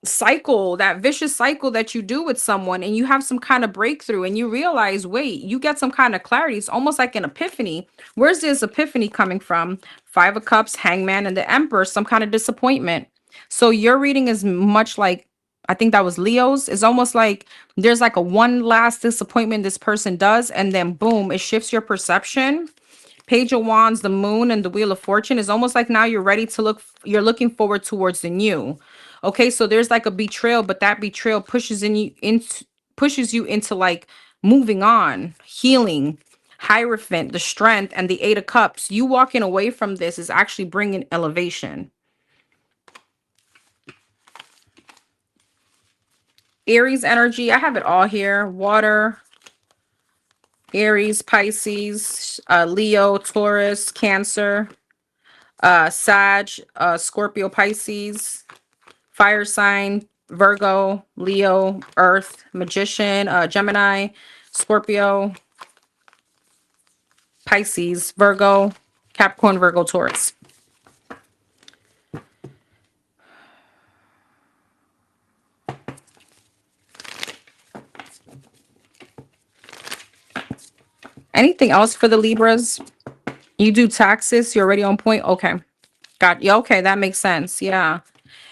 cycle, that vicious cycle that you do with someone, and you have some kind of breakthrough, and you realize, wait, you get some kind of clarity. It's almost like an epiphany. Where's this epiphany coming from? Five of Cups, Hangman, and the Emperor, some kind of disappointment. So your reading is much like, I think that was Leo's. It's almost like there's like a one last disappointment this person does, and then boom, it shifts your perception. Page of Wands, the Moon, and the Wheel of Fortune is almost like now you're ready to you're looking forward towards the new. Okay, so there's like a betrayal, but that betrayal pushes you into like moving on, healing. Hierophant, the Strength, and the Eight of Cups. You walking away from this is actually bringing elevation. Aries energy, I have it all here. Water, Aries, Pisces, Leo, Taurus, Cancer, Sag, Scorpio, Pisces, fire sign, Virgo, Leo, Earth, Magician, Gemini, Scorpio, Pisces, Virgo, Capricorn, Virgo, Taurus. Anything else for the Libras? You do taxes, you're already on point. Okay. Got you. Okay, that makes sense. Yeah.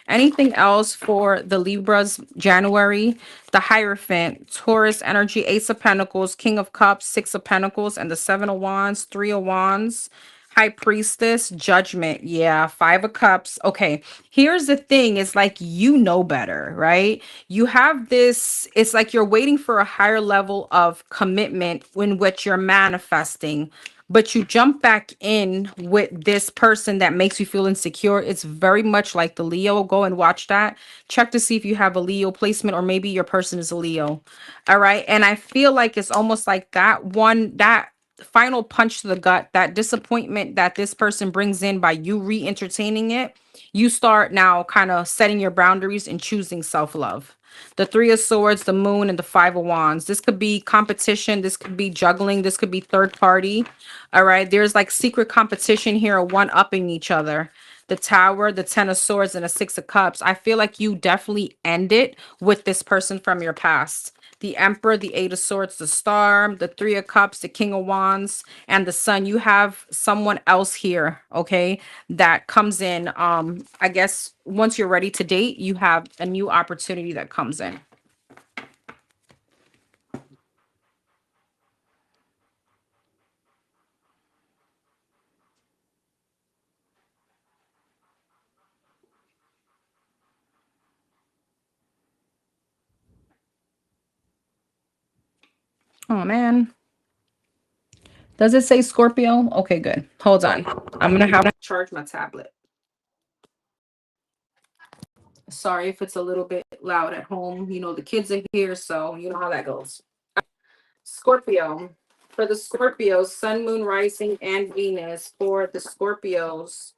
Anything else for the Libras January? The Hierophant, Taurus energy, Ace of Pentacles, King of Cups, Six of Pentacles, and the Seven of Wands, Three of Wands, High Priestess, Judgment. Yeah, Five of Cups. Okay, here's the thing. It's like you know better, right? You have this, it's like you're waiting for a higher level of commitment in which you're manifesting, but you jump back in with this person that makes you feel insecure. It's very much like the Leo. Go and watch that. Check to see if you have a Leo placement, or maybe your person is a Leo. All right. And I feel like it's almost like that final punch to the gut, that disappointment that this person brings in by you re-entertaining it. You start now kind of setting your boundaries and choosing self-love. The Three of Swords, the Moon, and the Five of Wands. This could be competition. This could be juggling. This could be third party. All right. There's like secret competition here, one upping each other. The Tower, the Ten of Swords, and the Six of Cups. I feel like you definitely end it with this person from your past. The Emperor, the Eight of Swords, the Star, the Three of Cups, the King of Wands, and the Sun. You have someone else here, okay, that comes in. I guess once you're ready to date, you have a new opportunity that comes in. Oh man. Does it say Scorpio? Okay, good. Hold on. I'm gonna have to charge my tablet. Sorry if it's a little bit loud at home. You know, the kids are here, so you know how that goes. Scorpio. For the Scorpios, Sun, Moon, Rising, and Venus. For the Scorpios,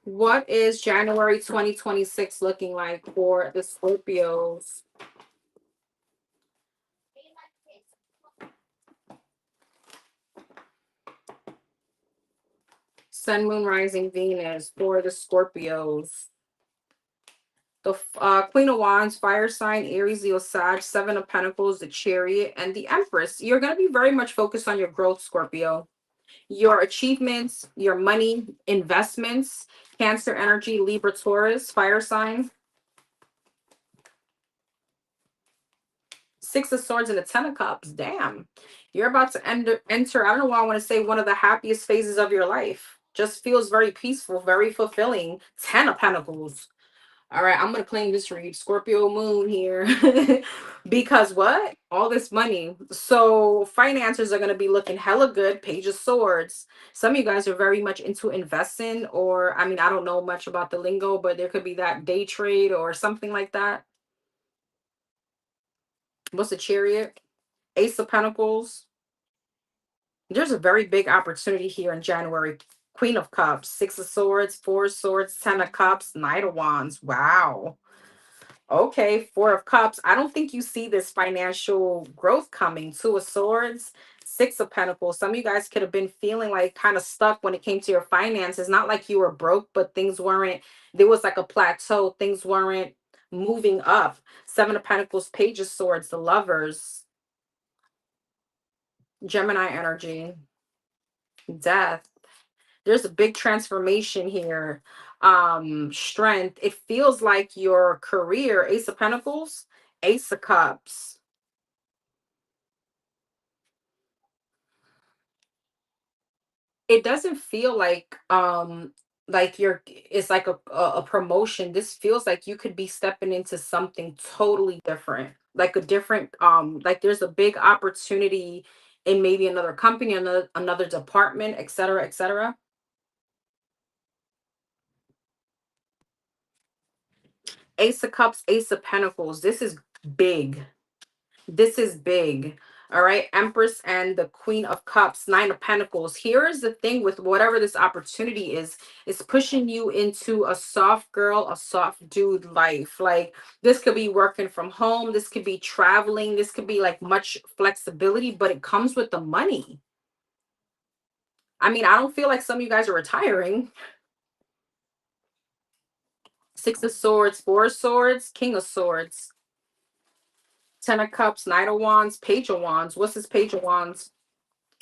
what is January 2026 looking like for the Scorpios? Sun, Moon, Rising, Venus for the Scorpios. The Queen of Wands, fire sign, Aries, Leo, Sag, Seven of Pentacles, the Chariot, and the Empress. You're going to be very much focused on your growth, Scorpio. Your achievements, your money, investments, Cancer energy, Libra, Taurus, fire sign. Six of Swords and the Ten of Cups. Damn. You're about to enter, I don't know why I want to say, one of the happiest phases of your life. Just feels very peaceful, very fulfilling. Ten of Pentacles. All right, I'm going to claim this read. Scorpio moon here. Because what? All this money. So finances are going to be looking hella good. Page of Swords. Some of you guys are very much into investing, or, I mean, I don't know much about the lingo, but there could be that day trade or something like that. What's a Chariot? Ace of Pentacles. There's a very big opportunity here in January. Queen of Cups, Six of Swords, Four of Swords, Ten of Cups, Knight of Wands. Wow. Okay, Four of Cups. I don't think you see this financial growth coming. Two of Swords, Six of Pentacles. Some of you guys could have been feeling like kind of stuck when it came to your finances. Not like you were broke, but things weren't, there was like a plateau. Things weren't moving up. Seven of Pentacles, Page of Swords, the Lovers, Gemini energy, Death. There's a big transformation here. Strength. It feels like your career, Ace of Pentacles, Ace of Cups. It doesn't feel like you're, it's like a promotion. This feels like you could be stepping into something totally different, like a different like there's a big opportunity in maybe another company, another department, etc., etc. Ace of Cups, Ace of Pentacles. This is big. This is big. All right. Empress and the Queen of Cups, Nine of Pentacles. Here's the thing with whatever this opportunity is, it's pushing you into a soft girl, a soft dude life. Like this could be working from home. This could be traveling. This could be like much flexibility, but it comes with the money. I mean, I don't feel like some of you guys are retiring. Six of Swords, Four of Swords, King of Swords, Ten of Cups, Knight of Wands, Page of Wands. What's this Page of Wands?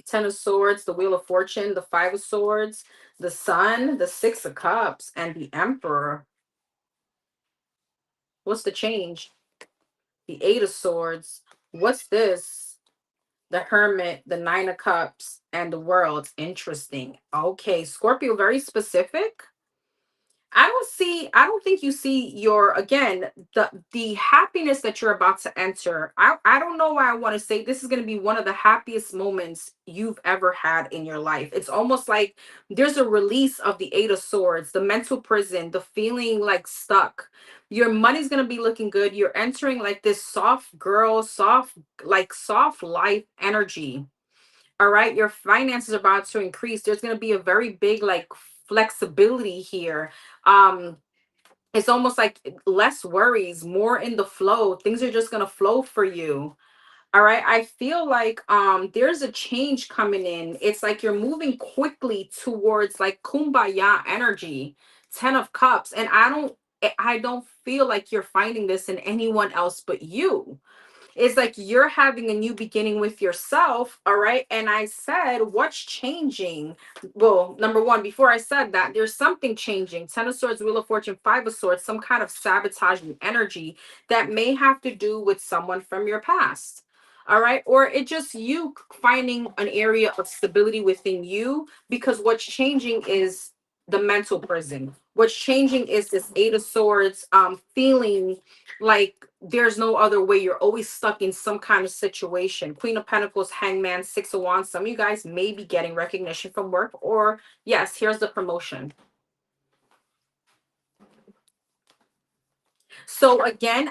Ten of Swords, the Wheel of Fortune, the Five of Swords, the Sun, the Six of Cups, and the Emperor. What's the change? The Eight of Swords. What's this? The Hermit, the Nine of Cups, and the World. Interesting. Okay, Scorpio, very specific. I don't think you see your, again, the happiness that you're about to enter. I don't know why I want to say this is going to be one of the happiest moments you've ever had in your life. It's almost like there's a release of the Eight of Swords, the mental prison, the feeling like stuck. Your money's going to be looking good. You're entering like this soft girl, soft, like soft life energy. All right, your finances are about to increase. There's going to be a very big like flexibility here. um it's almost like less worries, more in the flow. Things are just going to flow for you. All right, I feel like there's a change coming in. It's like you're moving quickly towards like kumbaya energy. Ten of Cups. And I don't feel like you're finding this in anyone else but you. It's like you're having a new beginning with yourself. All right. And I said, what's changing? Well, number one, before I said that, there's something changing. Ten of Swords, Wheel of Fortune, Five of Swords, some kind of sabotaging energy that may have to do with someone from your past. All right. Or it just you finding an area of stability within you, because what's changing is the mental prison. What's changing is this Eight of Swords feeling like there's no other way. You're always stuck in some kind of situation. Queen of Pentacles, Hangman, Six of Wands. Some of you guys may be getting recognition from work, or yes, here's the promotion. So again,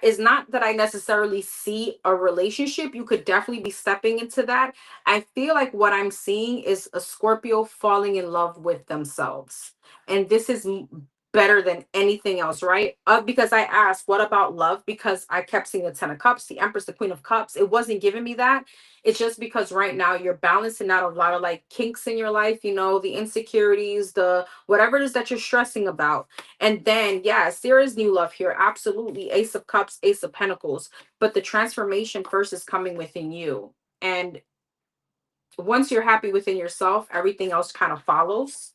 it's not that I necessarily see a relationship. You could definitely be stepping into that. I feel like what I'm seeing is a Scorpio falling in love with themselves. And this is better than anything else, right? Because I asked, what about love? Because I kept seeing the Ten of Cups, the Empress, the Queen of Cups. It wasn't giving me that. It's just because right now you're balancing out a lot of like kinks in your life, the insecurities, the whatever it is that you're stressing about. And then, yes, there is new love here. Absolutely. Ace of Cups, Ace of Pentacles. But the transformation first is coming within you. And once you're happy within yourself, everything else kind of follows.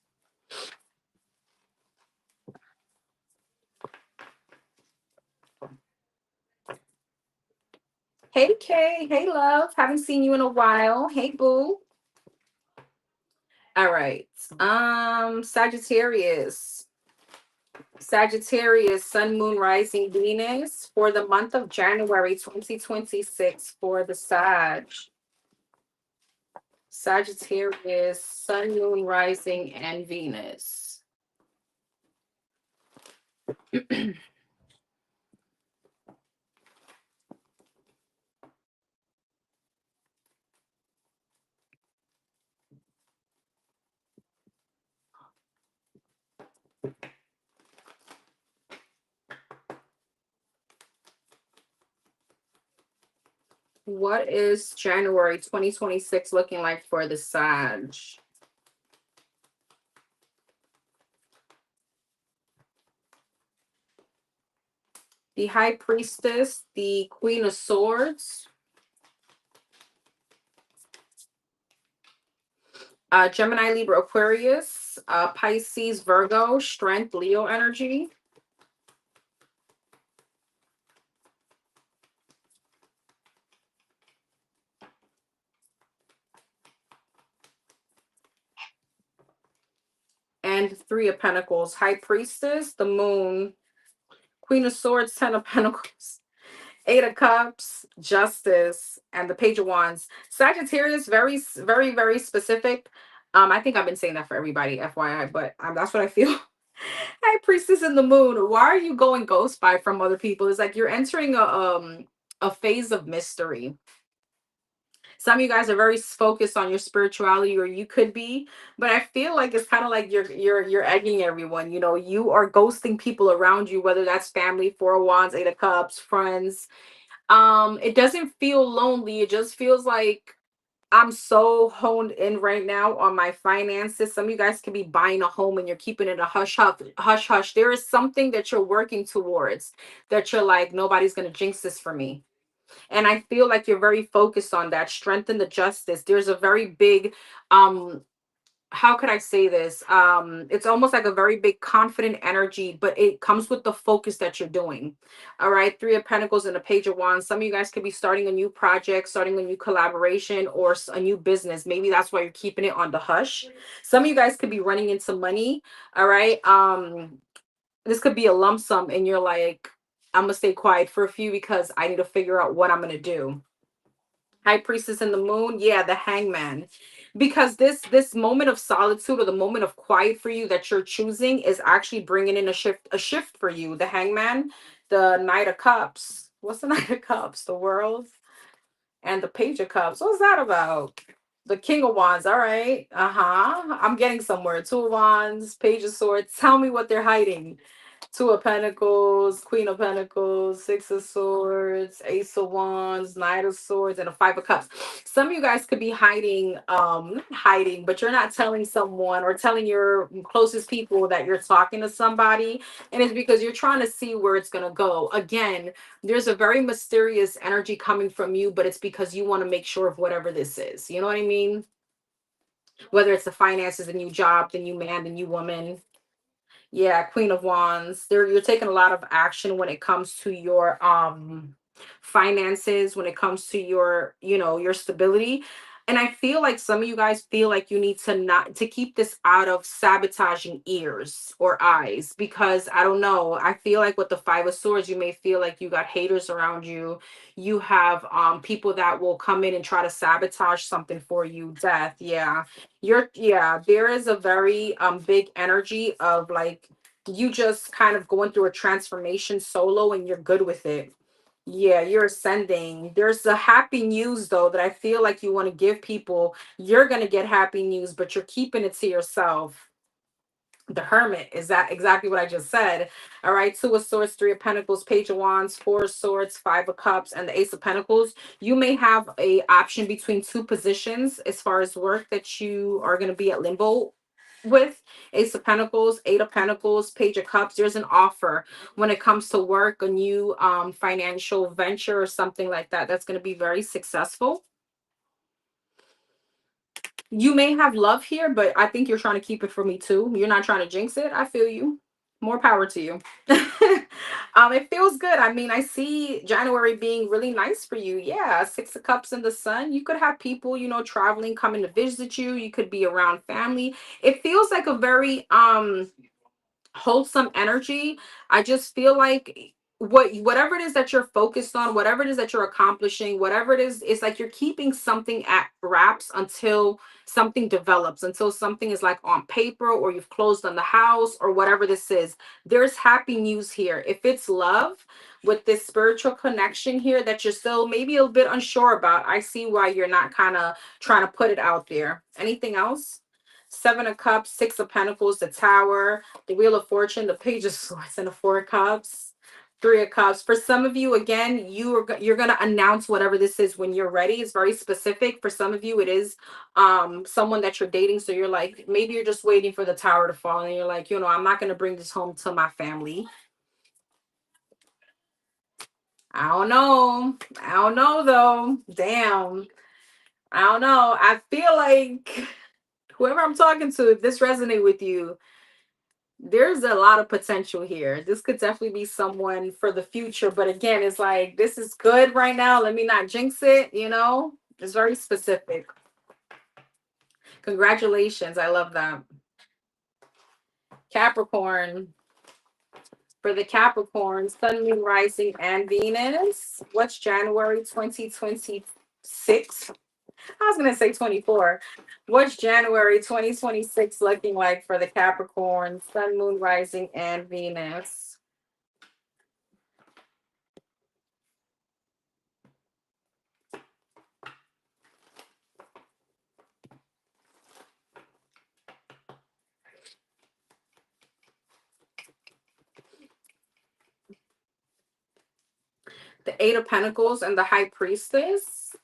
Hey Kay, hey love, haven't seen you in a while. Hey boo. All right. Sagittarius. Sagittarius, Sun, Moon, Rising, Venus for the month of January 2026 for the Sag. Sagittarius, Sun, Moon, Rising, and Venus. What is January 2026 looking like for the Sag? The High Priestess, the Queen of Swords, Gemini, Libra, Aquarius, Pisces, Virgo, Strength, Leo energy. And Three of Pentacles, High Priestess, the Moon, Queen of Swords, Ten of Pentacles, Eight of Cups, Justice, and the Page of Wands. Sagittarius, very, very, very specific. I think I've been saying that for everybody, FYI, but that's what I feel. High Priestess in the Moon. Why are you going ghost by from other people? It's like you're entering a phase of mystery. Some of you guys are very focused on your spirituality, or you could be, but I feel like it's kind of like you're egging everyone. You know, you are ghosting people around you, whether that's family, Four of Wands, Eight of Cups, friends. It doesn't feel lonely. It just feels like I'm so honed in right now on my finances. Some of you guys could be buying a home and you're keeping it a hush hush hush hush. There is something that you're working towards that you're like, nobody's gonna jinx this for me. And I feel like you're very focused on that. Strengthen the justice. There's a very big how could I say this? It's almost like a very big confident energy, but it comes with the focus that you're doing. All right, Three of Pentacles and a Page of Wands. Some of you guys could be starting a new project, starting a new collaboration, or a new business. Maybe that's why you're keeping it on the hush. Some of you guys could be running into money. All right. This could be a lump sum, and you're like, I'm gonna stay quiet for a few because I need to figure out what I'm gonna do. High Priestess in the Moon, yeah, the Hangman. Because this moment of solitude, or the moment of quiet for you that you're choosing, is actually bringing in a shift for you. The Hangman, the Knight of Cups. What's the Knight of Cups? The World, and the Page of Cups. What's that about? The King of Wands. All right. I'm getting somewhere. Two of Wands, Page of Swords. Tell me what they're hiding. Two of Pentacles, Queen of Pentacles, Six of Swords, Ace of Wands, Knight of Swords, and a Five of Cups. Some of you guys could be hiding, not hiding, but you're not telling someone or telling your closest people that you're talking to somebody. And it's because you're trying to see where it's going to go. Again, there's a very mysterious energy coming from you, but it's because you want to make sure of whatever this is. You know what I mean? Whether it's the finances, the new job, the new man, the new woman. Yeah, Queen of Wands. You're taking a lot of action when it comes to your finances, when it comes to your, your stability. And I feel like some of you guys feel like you need to not to keep this out of sabotaging ears or eyes, because I don't know. I feel like with the Five of Swords, you may feel like you got haters around you. You have people that will come in and try to sabotage something for you. Death, yeah. There is a very big energy of like you just kind of going through a transformation solo, and you're good with it. Yeah, you're ascending. There's a happy news though that I feel like you want to give people. You're going to get happy news, but you're keeping it to yourself. The Hermit, is that exactly what I just said? All right, Two of Swords, Three of Pentacles, Page of Wands, Four of Swords, Five of Cups, and the Ace of Pentacles. You may have a option between two positions as far as work that you are going to be at limbo with. Ace of Pentacles, Eight of Pentacles, Page of Cups. There's an offer when it comes to work, a new financial venture or something like that that's going to be very successful. You may have love here, but I think you're trying to keep it for me too. You're not trying to jinx it. I feel you. More power to you. It feels good. I mean, I see January being really nice for you. Yeah, Six of Cups in the sun. You could have people, traveling, coming to visit you. You could be around family. It feels like a very wholesome energy. I just feel like whatever it is that you're focused on, whatever it is that you're accomplishing, whatever it is, it's like you're keeping something at wraps until something develops, until something is like on paper or you've closed on the house or whatever this is. There's happy news here. If it's love with this spiritual connection here that you're still maybe a bit unsure about, I see why you're not kind of trying to put it out there. Anything else? Seven of Cups, Six of Pentacles, the Tower, the Wheel of Fortune, the Page of Swords, and the Four of Cups, Three of Cups. For some of you, again, you're gonna announce whatever this is when you're ready. It's very specific. For some of you, it is someone that you're dating. So you're like, maybe you're just waiting for the tower to fall, and you're like, I'm not gonna bring this home to my family. I don't know. I don't know though. Damn. I don't know. I feel like whoever I'm talking to, if this resonate with you, there's a lot of potential here. This could definitely be someone for the future. But again, it's like, this is good right now. Let me not jinx it. It's very specific. Congratulations. I love that. Capricorn. For the Capricorn, Sun, Moon, Rising, and Venus. What's January 2026? I was going to say 24. What's January 2026 looking like for the Capricorn, Sun, Moon, Rising, and Venus? The Eight of Pentacles and the High Priestess.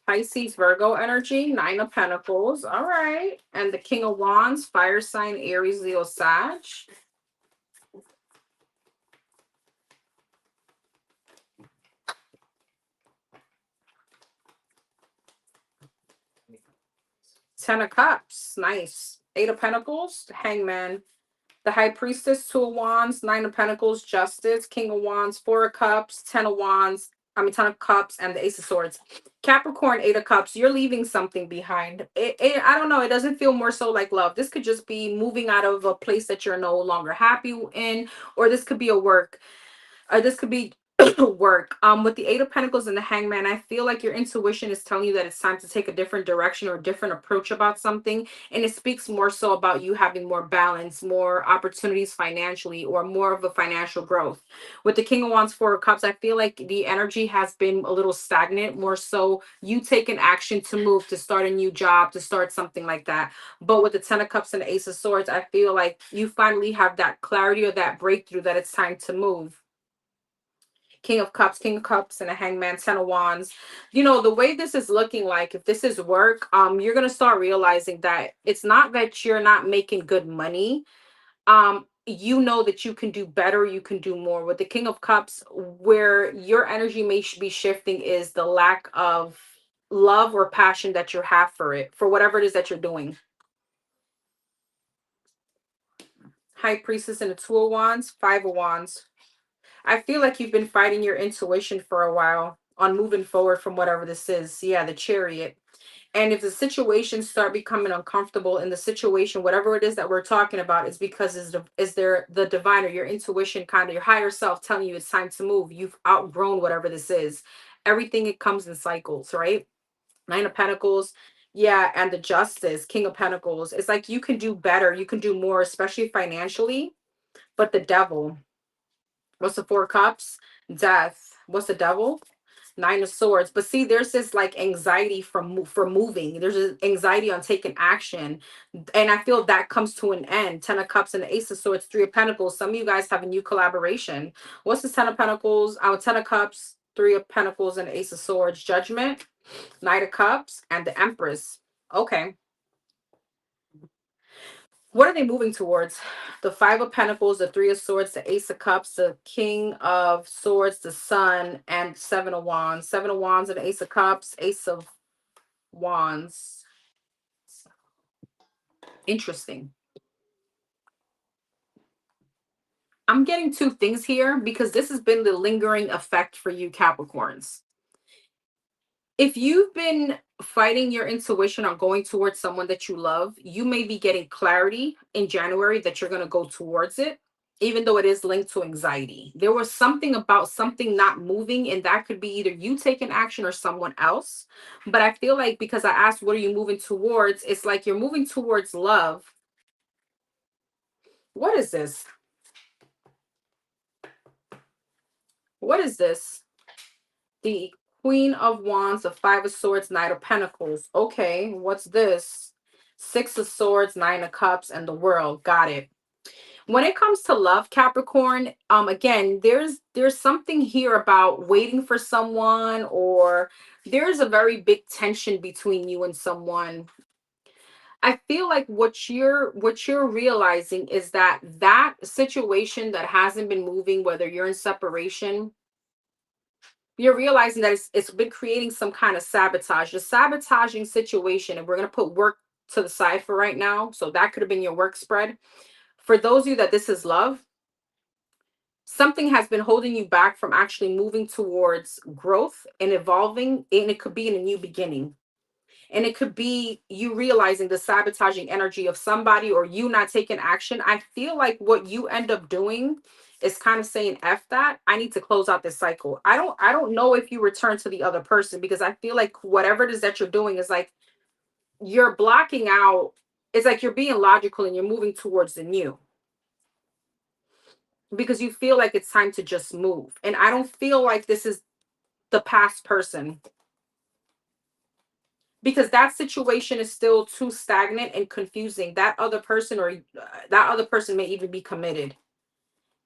Pisces, Virgo energy, Nine of Pentacles. All right. And the King of Wands, fire sign, Aries, Leo, Sag. Ten of Cups. Nice. Eight of Pentacles, Hangman. The High Priestess, Two of Wands, Nine of Pentacles, Justice, King of Wands, Four of Cups, Ten of Cups, and the Ace of Swords. Capricorn, Eight of Cups, you're leaving something behind. I don't know. It doesn't feel more so like love. This could just be moving out of a place that you're no longer happy in, or this could be a work. This could be work. With the Eight of Pentacles and the Hangman, I feel like your intuition is telling you that it's time to take a different direction or a different approach about something. And it speaks more so about you having more balance, more opportunities financially, or more of a financial growth. With the King of Wands, Four of Cups, I feel like the energy has been a little stagnant, more so you taking action to move, to start a new job, to start something like that. But with the Ten of Cups and the Ace of Swords, I feel like you finally have that clarity or that breakthrough that it's time to move. King of Cups, and a Hangman, Ten of Wands. The way this is looking like, if this is work, you're gonna start realizing that it's not that you're not making good money. You know that you can do better, you can do more. With the King of Cups, where your energy may be shifting is the lack of love or passion that you have for it, for whatever it is that you're doing. High Priestess and the Two of Wands, Five of Wands. I feel like you've been fighting your intuition for a while on moving forward from whatever this is. Yeah, the Chariot. And if the situations start becoming uncomfortable in the situation, whatever it is that we're talking about, is because is there the divine or your intuition, kind of your higher self, telling you it's time to move. You've outgrown whatever this is. Everything, it comes in cycles, right? Nine of Pentacles. Yeah, and the Justice, King of Pentacles. It's like you can do better, you can do more, especially financially. But the Devil. What's the Four of Cups? Death. What's the Devil? Nine of Swords. But see, there's this like anxiety for moving. There's an anxiety on taking action, and I feel that comes to an end. Ten of Cups and the Ace of Swords, Three of Pentacles. Some of you guys have a new collaboration. What's the Ten of Pentacles? Ten of Cups, Three of Pentacles, and Ace of Swords. Judgment, Knight of Cups, and the Empress. Okay. What are they moving towards? The Five of Pentacles, the Three of Swords, the Ace of Cups, the King of Swords, the Sun, and Seven of Wands. Seven of Wands and Ace of Cups, Ace of Wands. Interesting. I'm getting two things here because this has been the lingering effect for you Capricorns. If you've been fighting your intuition on going towards someone that you love, you may be getting clarity in January that you're going to go towards it, even though it is linked to anxiety. There was something about something not moving, and that could be either you taking action or someone else. But I feel like because I asked, what are you moving towards? It's like you're moving towards love. What is this? What is this? The Queen of Wands, the Five of Swords, Knight of Pentacles. Okay, what's this? Six of Swords, Nine of Cups, and the World. Got it. When it comes to love, Capricorn, again, there's something here about waiting for someone, or there's a very big tension between you and someone. I feel like what you're realizing is that that situation that hasn't been moving, whether you're in separation, you're realizing that it's been creating some kind of sabotage, the sabotaging situation. And we're going to put work to the side for right now. So that could have been your work spread. For those of you that this is love, something has been holding you back from actually moving towards growth and evolving. And it could be in a new beginning. And it could be you realizing the sabotaging energy of somebody or you not taking action. I feel like what you end up doing is kind of saying, F that. I need to close out this cycle. I don't know if you return to the other person, because I feel like whatever it is that you're doing is like you're blocking out. It's like you're being logical and you're moving towards the new, because you feel like it's time to just move. And I don't feel like this is the past person, because that situation is still too stagnant and confusing. That other person, or that other person may even be committed.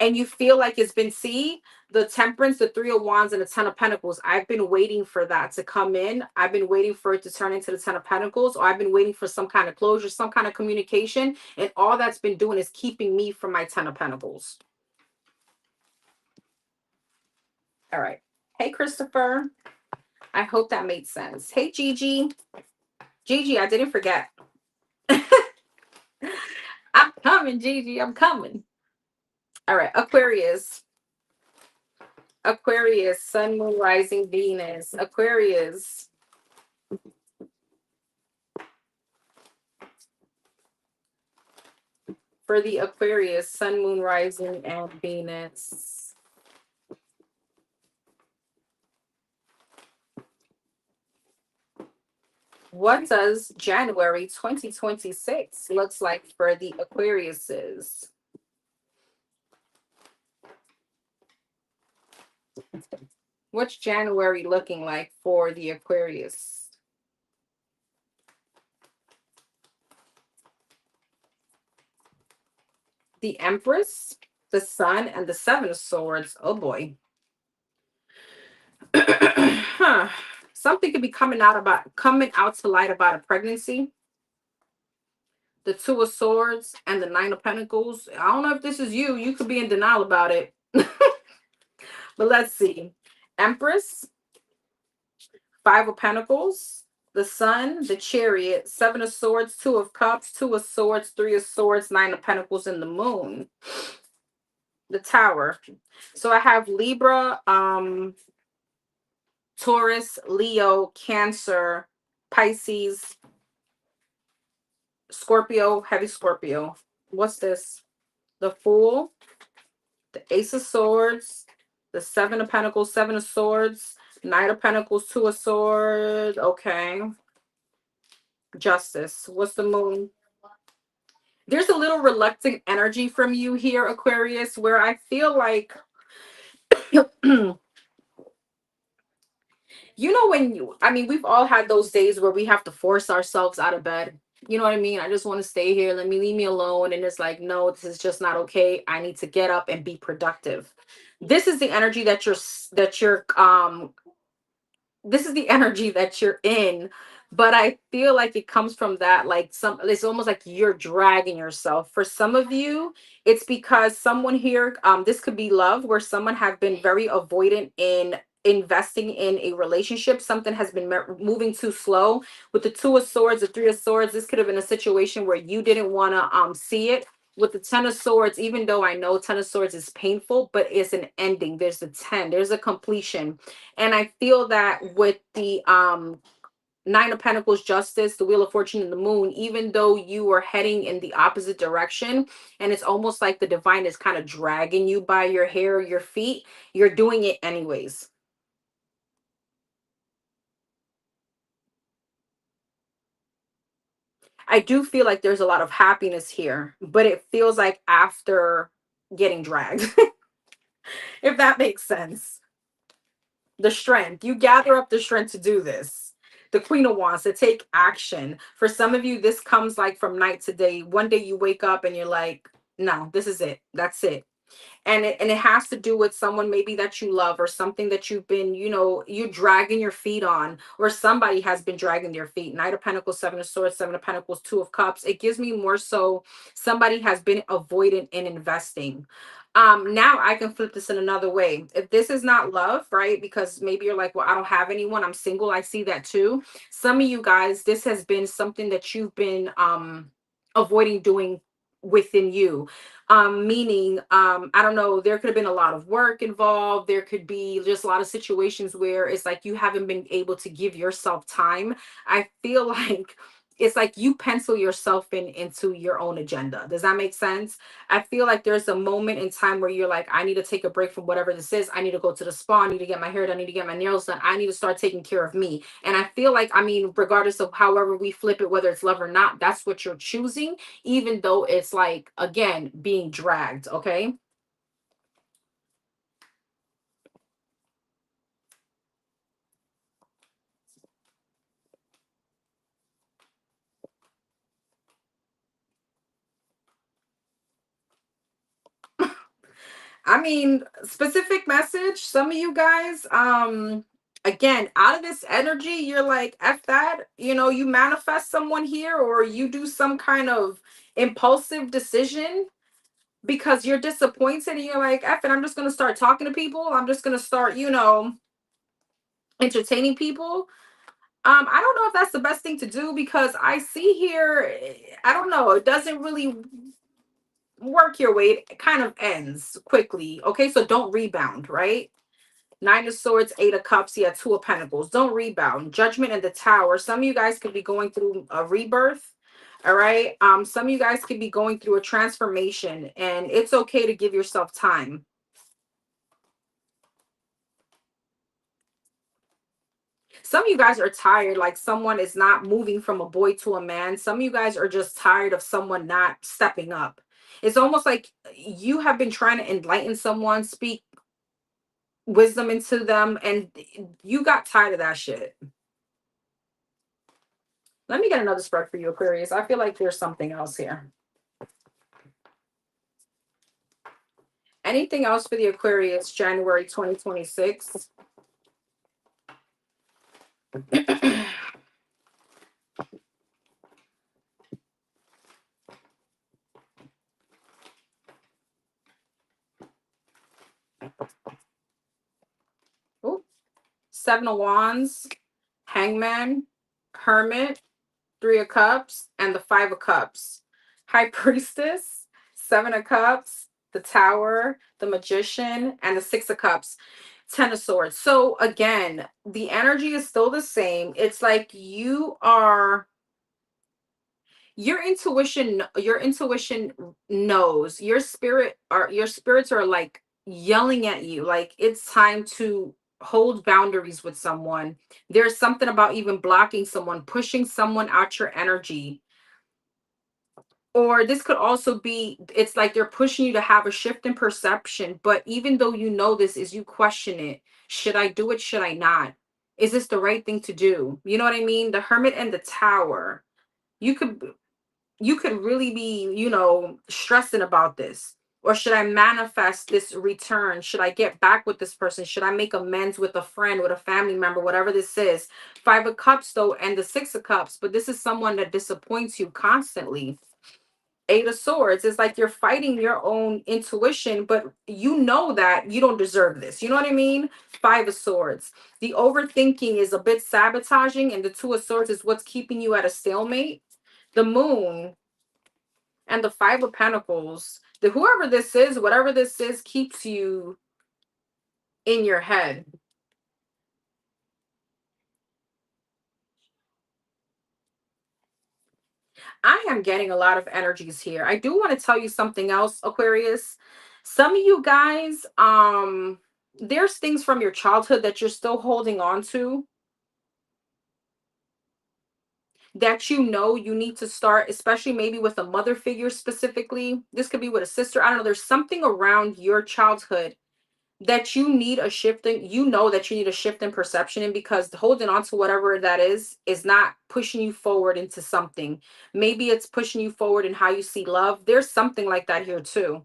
And you feel like it's been, see, the Temperance, the Three of Wands, and the Ten of Pentacles. I've been waiting for that to come in. I've been waiting for it to turn into the Ten of Pentacles, or I've been waiting for some kind of closure, some kind of communication. And all that's been doing is keeping me from my Ten of Pentacles. All right. Hey, Christopher. I hope that made sense. Hey, Gigi. Gigi, I didn't forget. I'm coming, Gigi. I'm coming. All right. Aquarius. Aquarius, Sun, Moon, Rising, Venus. Aquarius. For the Aquarius, Sun, Moon, Rising, and Venus. What does January 2026 looks like for the Aquariuses? What's January looking like for the Aquarius? The Empress, the Sun, and the Seven of Swords. Oh boy. Huh. Something could be coming out to light about a pregnancy. The Two of Swords and the Nine of Pentacles. I don't know if this is you. You could be in denial about it. But let's see. Empress, Five of Pentacles, the Sun, the Chariot, Seven of Swords, Two of Cups, Two of Swords, Three of Swords, Nine of Pentacles, and the Moon. The Tower. So I have Libra, Taurus, Leo, Cancer, Pisces, Scorpio, heavy Scorpio. What's this? The Fool, the Ace of Swords, the Seven of Pentacles, Seven of Swords, Knight of Pentacles, Two of Swords. Okay. Justice. What's the Moon? There's a little reluctant energy from you here, Aquarius, where I feel like when we've all had those days where we have to force ourselves out of bed. You know what I mean? I just want to stay here. Leave me alone. And it's like, no, this is just not okay. I need to get up and be productive. This is the energy this is the energy that you're in. But I feel like it comes from that, it's almost like you're dragging yourself. For some of you, it's because someone here, this could be love, where someone have been very avoidant in investing in a relationship. Something has been moving too slow. With the Two of Swords, the Three of Swords, this could have been a situation where you didn't want to see it. With the Ten of Swords, even though I know Ten of Swords is painful, but it's an ending. There's a 10, there's a completion. And I feel that with the Nine of Pentacles, Justice, the Wheel of Fortune, and the Moon, even though you are heading in the opposite direction, and it's almost like the divine is kind of dragging you by your hair or your feet, you're doing it anyways. I do feel like there's a lot of happiness here, but it feels like after getting dragged, if that makes sense. The strength, you gather up the strength to do this. The Queen of Wands, to take action. For some of you, this comes like from night to day. One day you wake up and you're like, no, this is it. That's it. And it has to do with someone maybe that you love, or something that you've been, you're dragging your feet on, or somebody has been dragging their feet. Knight of Pentacles, Seven of Swords, Seven of Pentacles, Two of Cups. It gives me more so somebody has been avoidant in investing. Now I can flip this in another way. If this is not love, right? Because maybe you're like, well, I don't have anyone, I'm single. I see that too. Some of you guys, this has been something that you've been avoiding doing within you. Meaning, I don't know, there could have been a lot of work involved. There could be just a lot of situations where it's like you haven't been able to give yourself time. I feel like it's like you pencil yourself into your own agenda. Does that make sense? I feel like there's a moment in time where you're like, I need to take a break from whatever this is. I need to go to the spa. I need to get my hair done. I need to get my nails done. I need to start taking care of me. And I feel like, I mean, regardless of however we flip it, whether it's love or not, that's what you're choosing, even though it's like, again, being dragged. Okay. I mean, specific message. Some of you guys, again, out of this energy, you're like, F that, you manifest someone here, or you do some kind of impulsive decision because you're disappointed and you're like, F it, I'm just gonna start talking to people. I'm just gonna start, entertaining people. I don't know if that's the best thing to do, because I see here, I don't know, it doesn't really work your way. It kind of ends quickly. Okay, so don't rebound, right? Nine of Swords, Eight of Cups, yeah, Two of Pentacles. Don't rebound. Judgment and the Tower. Some of you guys could be going through a rebirth. All right. Some of you guys could be going through a transformation, and it's okay to give yourself time. Some of you guys are tired, like someone is not moving from a boy to a man. Some of you guys are just tired of someone not stepping up. It's almost like you have been trying to enlighten someone, speak wisdom into them, and you got tired of that shit. Let me get another spread for you, Aquarius. I feel like there's something else here. Anything else for the Aquarius, January 2026? Ooh, Seven of Wands, Hangman, Hermit, Three of Cups, and the Five of Cups. High Priestess, Seven of Cups, the Tower, the Magician, and the Six of Cups. Ten of Swords. So again, the energy is still the same. It's like your intuition knows, your spirits are like yelling at you, like it's time to hold boundaries with someone. There's something about even blocking someone, pushing someone out your energy. Or this could also be, it's like they're pushing you to have a shift in perception, but even though you know this, is you question it. Should I do it? Should I not? Is this the right thing to do? You know what I mean? The Hermit and the Tower. You could really be, stressing about this. Or should I manifest this return? Should I get back with this person? Should I make amends with a friend, with a family member, whatever this is? Five of Cups, though, and the Six of Cups. But this is someone that disappoints you constantly. Eight of Swords. It's like you're fighting your own intuition, but you know that you don't deserve this. You know what I mean? Five of Swords. The overthinking is a bit sabotaging, and the Two of Swords is what's keeping you at a stalemate. The Moon and the Five of Pentacles. The whoever this is, whatever this is, keeps you in your head. I am getting a lot of energies here. I do want to tell you something else, Aquarius. Some of you guys, there's things from your childhood that you're still holding on to that you know you need to start, especially maybe with a mother figure specifically. This could be with a sister. I don't know. There's something around your childhood that you need a shift in, you know that you need a shift in perception in, because holding on to whatever that is not pushing you forward into something. Maybe it's pushing you forward in how you see love. There's something like that here too.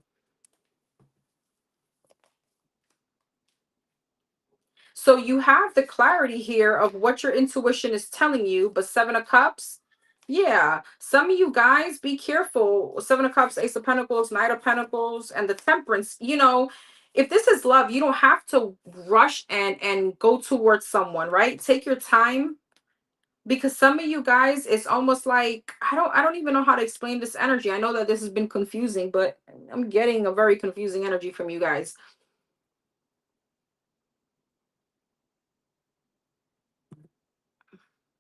So you have the clarity here of what your intuition is telling you, but Seven of Cups, yeah, some of you guys be careful. Seven of Cups, Ace of Pentacles, Knight of Pentacles, and the Temperance. You know, if this is love, you don't have to rush and go towards someone, right? Take your time, because some of you guys, it's almost like I don't even know how to explain this energy. I know that this has been confusing, but I'm getting a very confusing energy from you guys.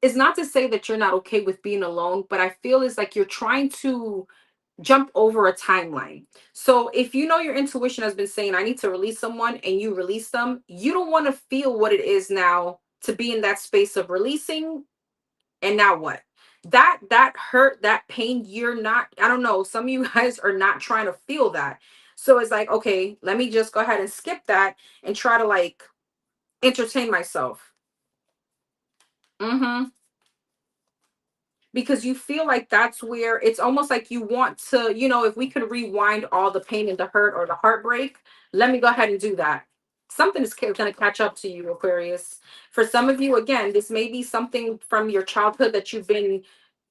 It's not to say that you're not okay with being alone, but I feel it's like you're trying to jump over a timeline. So if you know your intuition has been saying, I need to release someone, and you release them, you don't want to feel what it is now to be in that space of releasing. And now what? That hurt, that pain, you're not, I don't know, some of you guys are not trying to feel that. So it's like, okay, let me just go ahead and skip that and try to like entertain myself. Mm-hmm. Because you feel like that's where it's almost like you want to, if we could rewind all the pain and the hurt or the heartbreak, let me go ahead and do that. Something is going to catch up to you, Aquarius. For some of you, again, this may be something from your childhood that you've been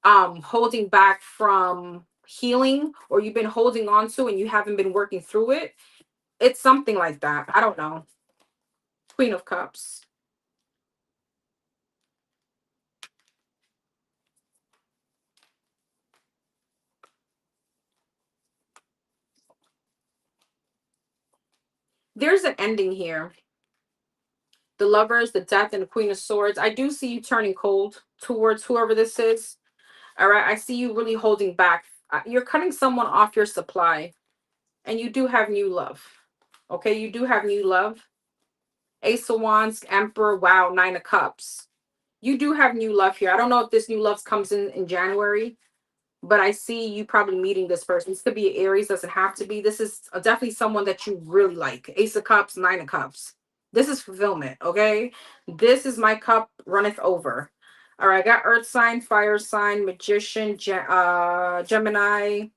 holding back from healing, or you've been holding on to and you haven't been working through it. It's something like that. I don't know. Queen of Cups. There's an ending here. The Lovers, the Death, and the Queen of Swords. I do see you turning cold towards whoever this is. All right. I see you really holding back. You're cutting someone off your supply, and you do have new love. Okay. You do have new love. Ace of Wands, Emperor. Wow. Nine of Cups. You do have new love here. I don't know if this new love comes in January, but I see you probably meeting this person. This could be Aries, doesn't have to be. This is definitely someone that you really like. Ace of Cups, Nine of Cups. This is fulfillment, okay? This is my cup runneth over. All right, I got Earth sign, Fire sign, Magician, Gemini,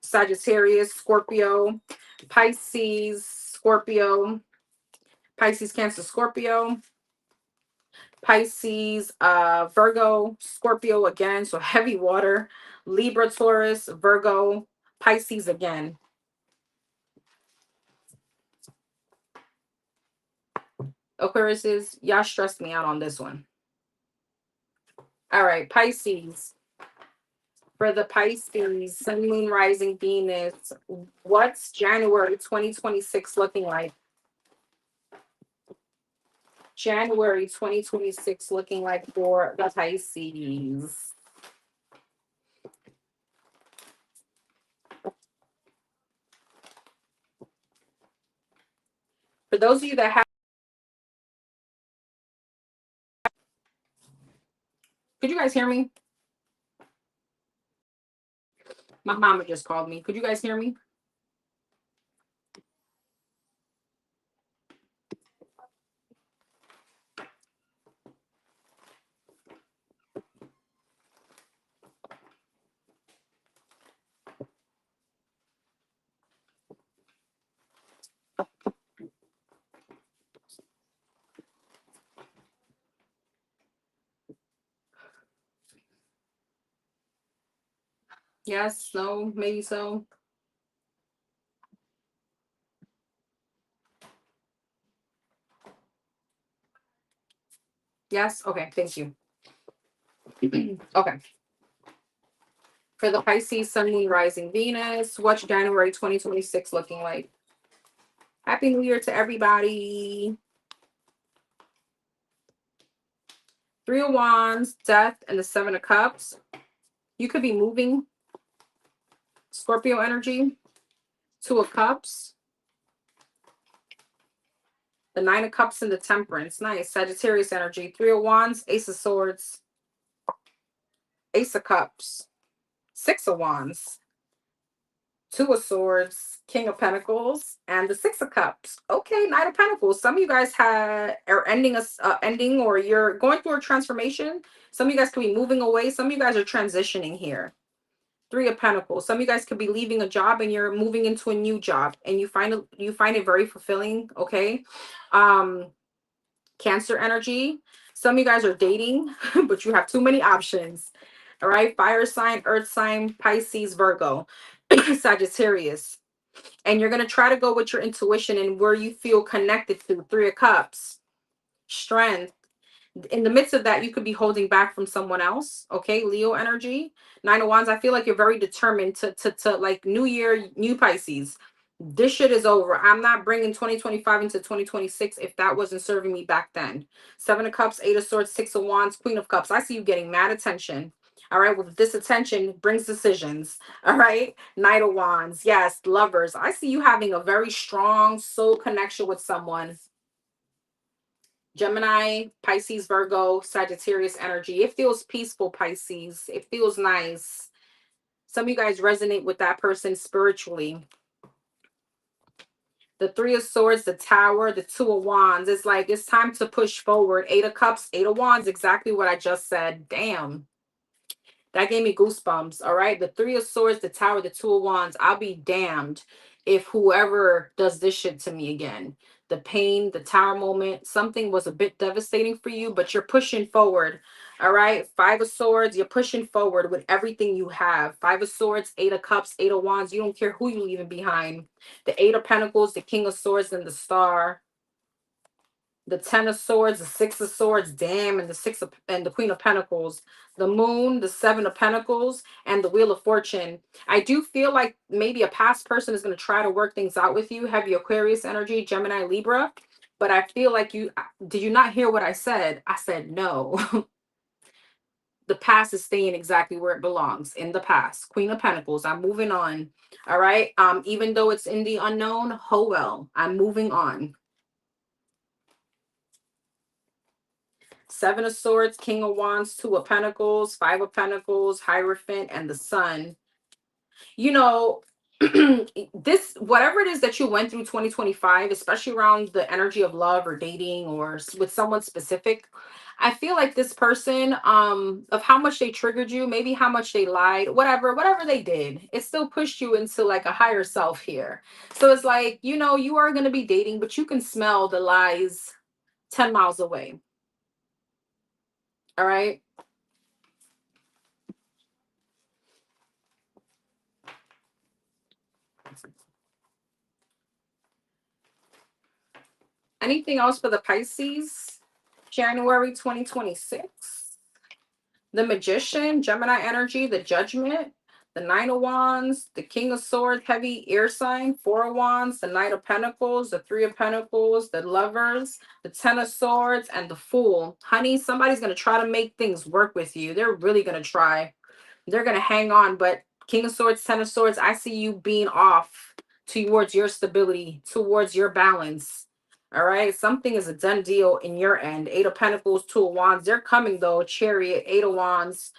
Sagittarius, Scorpio, Pisces, Scorpio, Pisces, Cancer, Scorpio, Pisces, Virgo, Scorpio again, so heavy water, Libra, Taurus, Virgo, Pisces again. Aquarius, y'all stressed me out on this one. All right, Pisces. For the Pisces, Sun, Moon, Rising, Venus, what's January 2026 looking like? January 2026 looking like for the Pisces. For those of you that have, could you guys hear me? My mama just called me. Could you guys hear me? Yes, no, maybe so. Yes, okay, thank you. Okay. For the Pisces, Sun, Moon, Rising, Venus, what's January 2026 looking like? Happy New Year to everybody. Three of Wands, Death, and the Seven of Cups. You could be moving. Scorpio energy. Two of Cups. The Nine of Cups and the Temperance. Nice. Sagittarius energy. Three of Wands, Ace of Swords, Ace of Cups, Six of Wands, Two of Swords, King of Pentacles, and the Six of Cups. Okay, Knight of Pentacles. Some of you guys are ending ending, or you're going through a transformation. Some of you guys could be moving away. Some of you guys are transitioning here. Three of Pentacles. Some of you guys could be leaving a job and you're moving into a new job, and you find it very fulfilling. Okay. Cancer energy. Some of you guys are dating, but you have too many options. All right. Fire sign, earth sign, Pisces, Virgo, Sagittarius. And you're going to try to go with your intuition and where you feel connected to. Three of Cups, strength. In the midst of that, you could be holding back from someone else. Okay. Leo energy. Nine of Wands. I feel like you're very determined to like New Year, new Pisces. This shit is over. I'm not bringing 2025 into 2026 if that wasn't serving me back then. Seven of Cups, Eight of Swords, Six of Wands, Queen of Cups. I see you getting mad attention. All right. Well, this attention brings decisions. All right. Knight of Wands. Yes. Lovers. I see you having a very strong soul connection with someone. Gemini, Pisces, Virgo, Sagittarius energy. It feels peaceful, Pisces. It feels nice. Some of you guys resonate with that person spiritually. The Three of Swords, the Tower, the Two of Wands. It's like it's time to push forward. Eight of Cups, Eight of Wands, exactly what I just said. Damn. That gave me goosebumps. All right. The Three of Swords, the Tower, the Two of Wands. I'll be damned if whoever does this shit to me again. The pain, the Tower moment, something was a bit devastating for you, but you're pushing forward. All right. Five of Swords, you're pushing forward with everything you have. Five of Swords, Eight of Cups, Eight of Wands. You don't care who you're leaving behind. The Eight of Pentacles, the King of Swords, and the Star. The Ten of Swords, the Six of Swords, damn, and the Queen of Pentacles, the Moon, the Seven of Pentacles, and the Wheel of Fortune. I do feel like maybe a past person is going to try to work things out with you. Heavy Aquarius energy, Gemini, Libra. But I feel like did you not hear what I said? I said no. The past is staying exactly where it belongs, in the past. Queen of Pentacles. I'm moving on. All right. Even though it's in the unknown, oh well. I'm moving on. Seven of Swords, King of Wands, Two of Pentacles, Five of Pentacles, Hierophant, and the Sun. You know, this, whatever it is that you went through 2025, especially around the energy of love or dating or with someone specific, I feel like this person, of how much they triggered you, maybe how much they lied, whatever they did, it still pushed you into like a higher self here. So it's like, you are going to be dating, but you can smell the lies 10 miles away. All right. Anything else for the Pisces? January 2026. The Magician, Gemini energy, the Judgment, the Nine of Wands, the King of Swords, heavy air sign, Four of Wands, the Knight of Pentacles, the Three of Pentacles, the Lovers, the Ten of Swords, and the Fool. Honey, somebody's going to try to make things work with you. They're really going to try. They're going to hang on, but King of Swords, Ten of Swords, I see you being off towards your stability, towards your balance. All right. Something is a done deal in your end. Eight of Pentacles, Two of Wands. They're coming though. Chariot, Eight of Wands.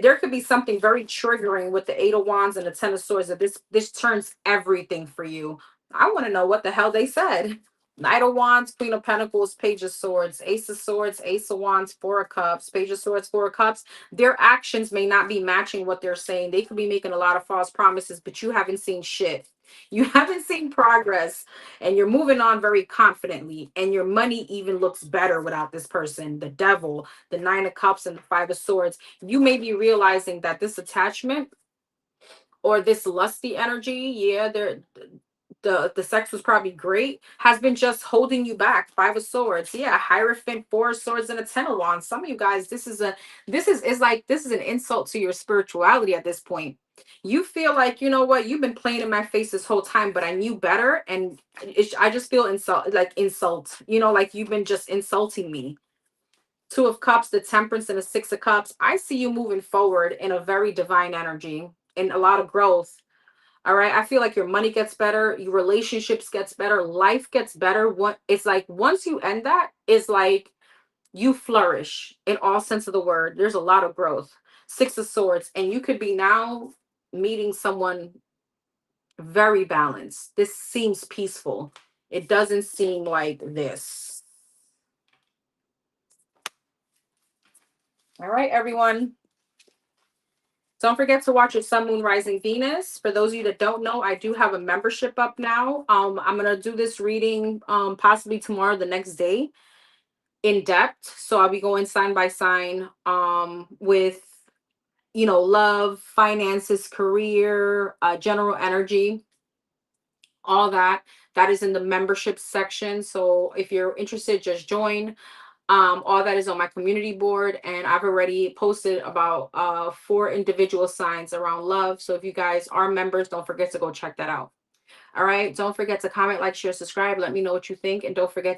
There could be something very triggering with the Eight of Wands and the Ten of Swords that this turns everything for you. I want to know what the hell they said. Knight of Wands, Queen of Pentacles, Page of Swords, Ace of Swords, Ace of Wands, Four of Cups, Page of Swords, Four of Cups. Their actions may not be matching what they're saying. They could be making a lot of false promises, but you haven't seen shit. You haven't seen progress, and you're moving on very confidently, and your money even looks better without this person. The Devil, the Nine of Cups, and the Five of Swords. You may be realizing that this attachment or this lusty energy, yeah, the sex was probably great, has been just holding you back. Five of Swords, yeah, Hierophant, Four of Swords, and a Ten of Wands. Some of you guys, this is an insult to your spirituality at this point. You feel like, you know what, you've been playing in my face this whole time, but I knew better, and I just feel insult, like you've been just insulting me. Two of Cups, the Temperance, and the Six of Cups. I see you moving forward in a very divine energy and a lot of growth. All right. I feel like your money gets better, your relationships gets better, life gets better. What it's like once you end that, it's like you flourish in all sense of the word. There's a lot of growth. Six of Swords, and you could be now meeting someone very balanced. This seems peaceful. It doesn't seem like this. All right, everyone. Don't forget to watch your Sun, Moon, Rising, Venus. For those of you that don't know, I do have a membership up now. I'm gonna do this reading possibly tomorrow, the next day, in depth. So I'll be going sign by sign with love, finances, career, general energy, all that. That is in the membership section. So if you're interested, just join. All that is on my community board, and I've already posted about 4 individual signs around love. So if you guys are members, don't forget to go check that out. All right, don't forget to comment, like, share, subscribe. Let me know what you think, and don't forget to